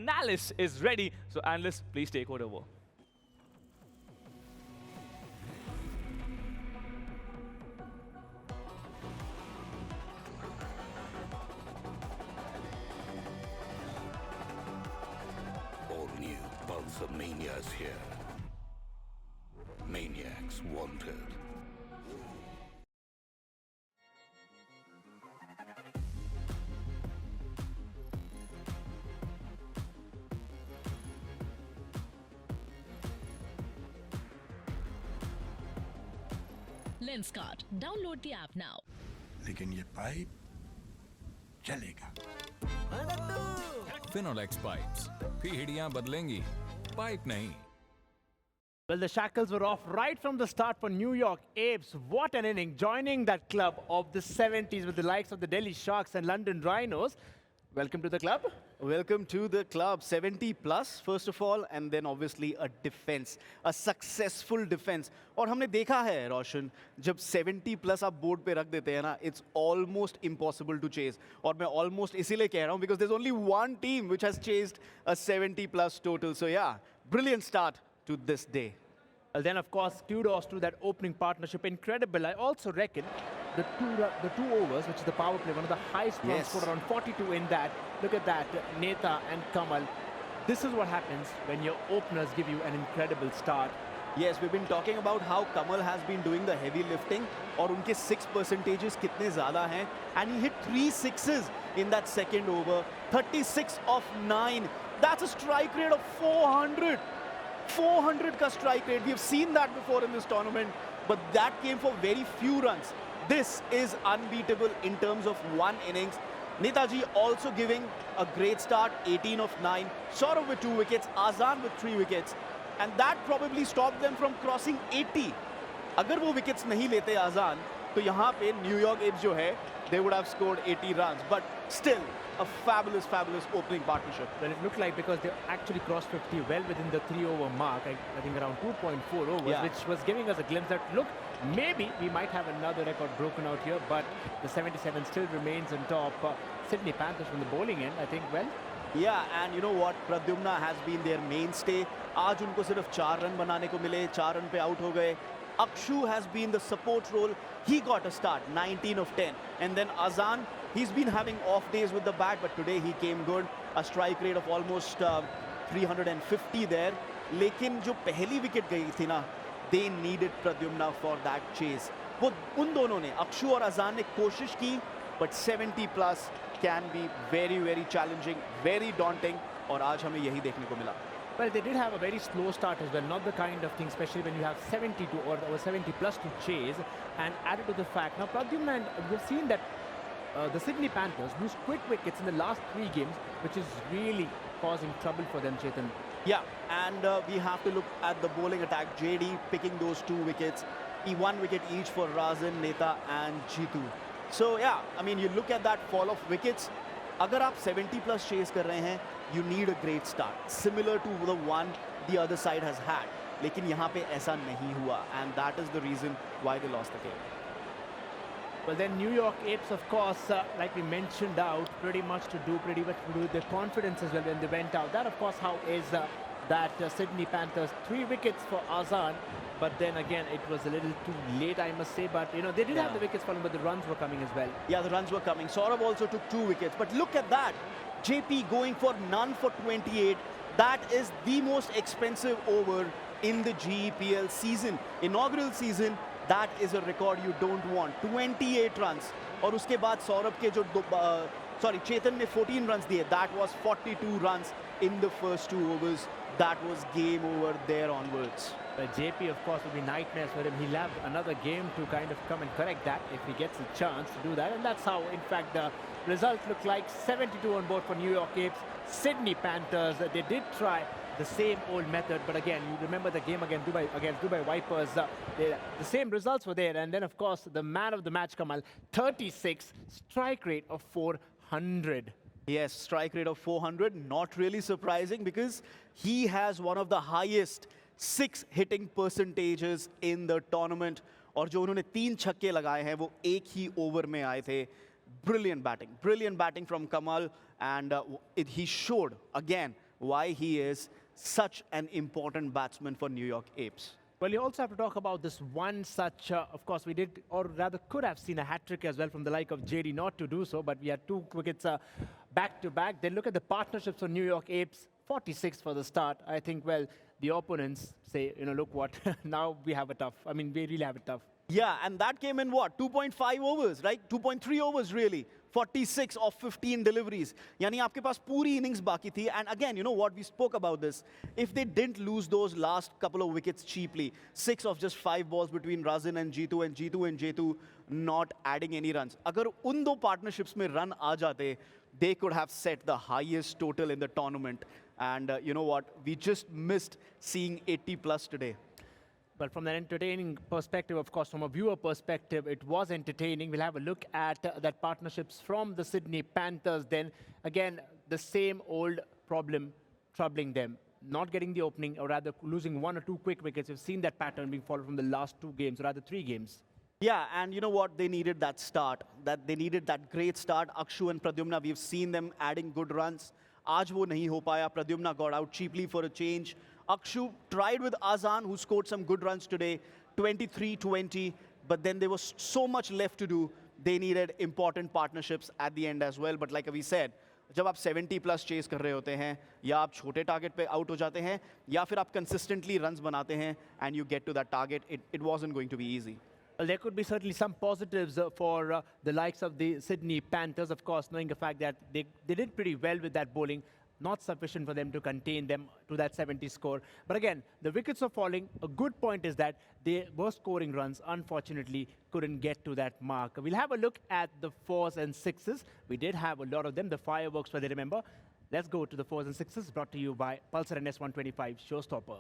analyst is ready so analyst please take over Mania is here. Maniacs wanted. Lenskart. Download the app now. लेकिन ये pipe चलेगा Finolex pipes. पीढ़ियां बदलेंगी pipe नहीं Well, the shackles were off right from the start for New York Apes. What an inning, joining that club of the 70s with the likes of the Delhi Sharks and London Rhinos. Welcome to the club. Welcome to the club. 70 plus, first of all, and then obviously a defense, a successful defense. और हमने देखा है रोशन, जब 70 plus आप board पे रख देते हैं ना, it's almost impossible to chase. और मैं almost इसीलिए कह रहा हूँ because there's only one team which has chased a 70 plus total. So yeah, brilliant start to this day. Well, then, of course, kudos to that opening partnership. Incredible. I also reckon the two overs, which is the power play, one of the highest runs scored, around 42 in that. Look at that, Neta and Kamal. This is what happens when your openers give you an incredible start. Yes, we've been talking about how Kamal has been doing the heavy lifting और उनके 6 percentages कितने ज़्यादा हैं and he hit 3 sixes in that second over, 36 of 9. That's a strike rate of 400. 400 ka strike rate. We have seen that before in this tournament, but that came for very few runs. This is unbeatable in terms of one innings. Netaji also giving a great start, 18 of 9. Saurav with 2 wickets, Azan with 3 wickets. And that probably stopped them from crossing 80. अगर वो wickets नहीं लेते Azan, तो यहाँ पे New York Apes जो है, they would have scored 80 runs. But still, a fabulous, fabulous opening partnership. Well, it looked like because they actually crossed 50 well within the 3-over mark, I think around 2.4 overs, which was giving us a glimpse that, look, maybe we might have another record broken out here, but the 77 still remains on top. Sydney Panthers from the bowling end, I think, well. Yeah, and you know what? Pradyumna has been their mainstay. आज उनको सिर्फ 4 run बनाने को मिले, 4 run पे out हो गए. Akshu has been the support role. He got a start, 19 of 10. And then Azan, he's been having off days with the bat, but today he came good. A strike rate of almost 350 there. लेकिन जो पहली wicket गई थी ना, they needed Pradyumna for that chase. वो उन दोनों ने, Akshu और Azan ने कोशिश की, but 70 plus can be very, very challenging, very daunting. और आज हमें यही देखने को मिला. Well, they did have a very slow start as well, not the kind of thing, especially when you have 72 or 70 plus to chase, and added to the fact, now Pradyumna, and we've seen that the Sydney Panthers lose quick wickets in the last 3 games, which is really causing trouble for them, Chetan. Yeah, and we have to look at the bowling attack. JD picking those 2 wickets. 1 wicket each for Razin, Neta and Jitu. So yeah, I mean, you look at that fall of wickets. अगर आप 70 plus chase कर रहे हैं, you need a great start, similar to the one the other side has had. लेकिन यहाँ पे ऐसा नहीं हुआ, and that is the reason why they lost the game. Well, then New York Apes, of course, like we mentioned out, pretty much to do with their confidence as well when they went out. That, of course, how is that Sydney Panthers 3 wickets for Azan, but then again it was a little too late, I must say. But you know, they did have the wickets falling, but the runs were coming as well. Yeah, the runs were coming. Saurabh also took 2 wickets, but look at that. JP going for none for 28. That is the most expensive over in the GEPL season, inaugural season. That is a record you don't want. 28 runs. और उसके बाद सौरभ के जो चेतन ने 14 runs दिए. That was 42 runs in the first 2 overs. That was game over there onwards. JP, of course, will be nightmares for him. He'll have another game to kind of come and correct that if he gets a chance to do that. And that's how, in fact, the results look like 72 on board for New York Apes. Sydney Panthers, they did try the same old method, but again, you remember the game against Dubai Vipers, the same results were there. And then, of course, the man of the match, Kamal, 36, strike rate of 400. Yes, strike rate of 400, not really surprising because he has one of the highest 6 hitting percentages in the tournament. और जो उन्होंने 3 छक्के लगाए हैं वो एक ही over में आए थे. Brilliant batting from Kamal, and he showed again why he is such an important batsman for New York Apes. Well, you also have to talk about this one such, of course, we did, or rather could have seen a hat-trick as well from the like of JD, not to do so, but we had 2 wickets back-to-back. Then look at the partnerships for New York Apes, 46 for the start. I think, well, the opponents say, you know, look what, now we have it tough. I mean, we really have it tough. Yeah, and that came in what? 2.5 overs, right? 2.3 overs, really. 46 of 15 deliveries. यानी आपके पास पूरी innings बाकी थी. And again, you know what? We spoke about this. If they didn't lose those last couple of wickets cheaply, 6 of just 5 balls between Razin and Jitu and Jetu not adding any runs. अगर उन 2 partnerships में run आ जाते, they could have set the highest total in the tournament. And you know what? We just missed seeing 80 plus today. But from an entertaining perspective, of course, from a viewer perspective, it was entertaining. We'll have a look at that partnerships from the Sydney Panthers. Then, again, the same old problem troubling them. Not getting the opening, or rather losing 1 or 2 quick wickets. We've seen that pattern being followed from the last 2 games, or rather 3 games. Yeah, and you know what? They needed that start. They needed that great start. Akshu and Pradyumna, we've seen them adding good runs. आज वो नहीं हो पाया. Pradyumna got out cheaply for a change. Akshu tried with Azan, who scored some good runs today, 23-20, but then there was so much left to do. They needed important partnerships at the end as well. But like we said, जब आप 70 plus chase कर रहे होते हैं, या आप छोटे target पे out हो जाते हैं, या फिर आप consistently runs बनाते हैं, and you get to that target, it wasn't going to be easy. Well, there could be certainly some positives for the likes of the Sydney Panthers, of course, knowing the fact that they did pretty well with that bowling. Not sufficient for them to contain them to that 70 score. But again, the wickets are falling. A good point is that they were scoring runs. Unfortunately, couldn't get to that mark. We'll have a look at the 4s and 6s. We did have a lot of them. The fireworks were there, remember. Let's go to the 4s and 6s, brought to you by Pulsar and S125 Showstopper.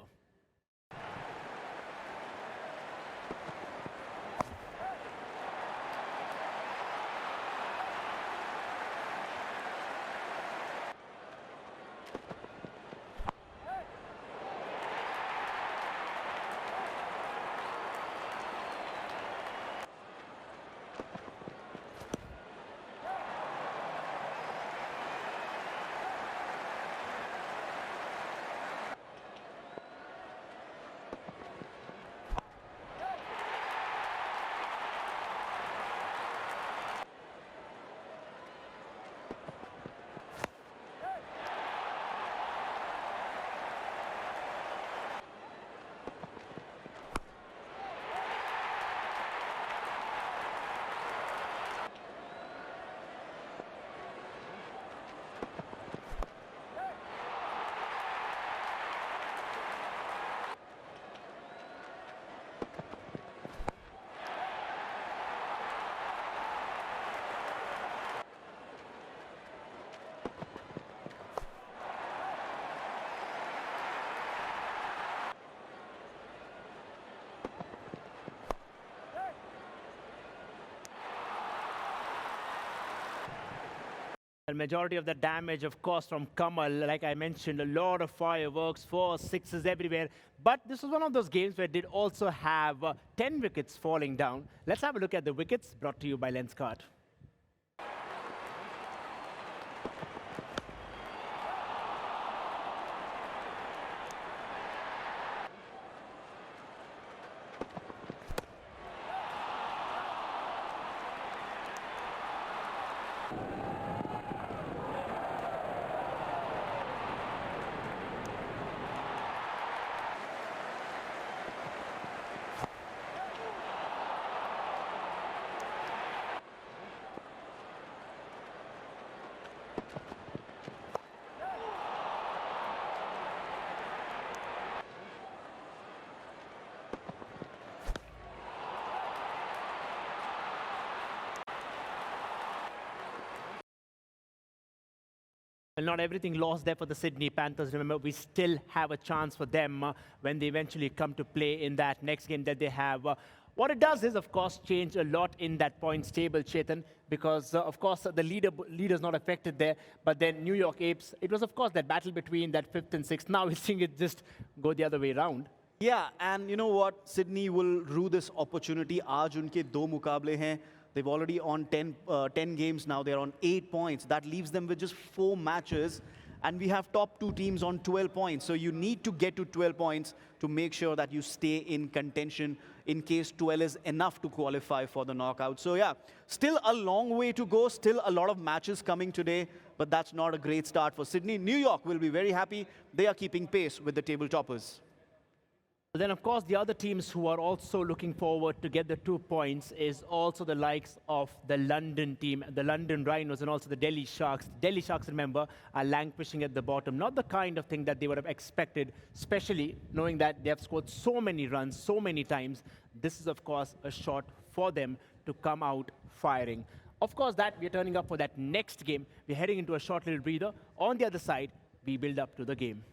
The majority of the damage, of course, from Kamal. Like I mentioned, a lot of fireworks, 4 6s everywhere. But this was one of those games where it did also have 10 wickets falling down. Let's have a look at the wickets brought to you by Lenskart. Well, not everything lost there for the Sydney Panthers. Remember, we still have a chance for them when they eventually come to play in that next game that they have. What it does is, of course, change a lot in that points table, Chetan, because, of course, the leader's not affected there. But then New York Apes, it was, of course, that battle between that 5th and 6th. Now we're seeing it just go the other way around. Yeah, and you know what? Sydney will rue this opportunity. Aaj unke 2 muqable hain. They've already on 10 games now. They're on 8 points. That leaves them with just 4 matches. And we have top 2 teams on 12 points. So you need to get to 12 points to make sure that you stay in contention in case 12 is enough to qualify for the knockout. So yeah, still a long way to go. Still a lot of matches coming today. But that's not a great start for Sydney. New York will be very happy. They are keeping pace with the table toppers. Then, of course, the other teams who are also looking forward to get the 2 points is also the likes of the London team, the London Rhinos, and also the Delhi Sharks. Delhi Sharks, remember, are languishing at the bottom. Not the kind of thing that they would have expected, especially knowing that they have scored so many runs so many times. This is, of course, a shot for them to come out firing. Of course, that we're turning up for that next game. We're heading into a short little breather. On the other side, we build up to the game.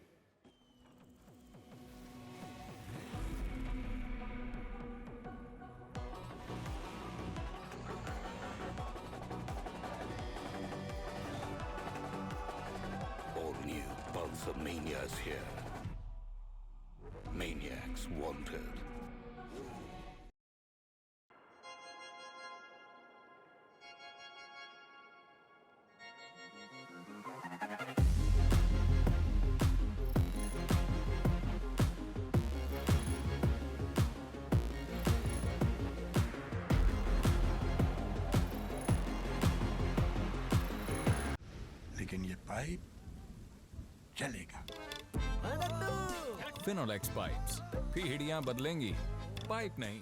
Mania is here. Maniacs wanted. लेकिन ये pipe चलेगा। Finolex pipes, पीढ़ियां बदलेंगी, pipe नहीं।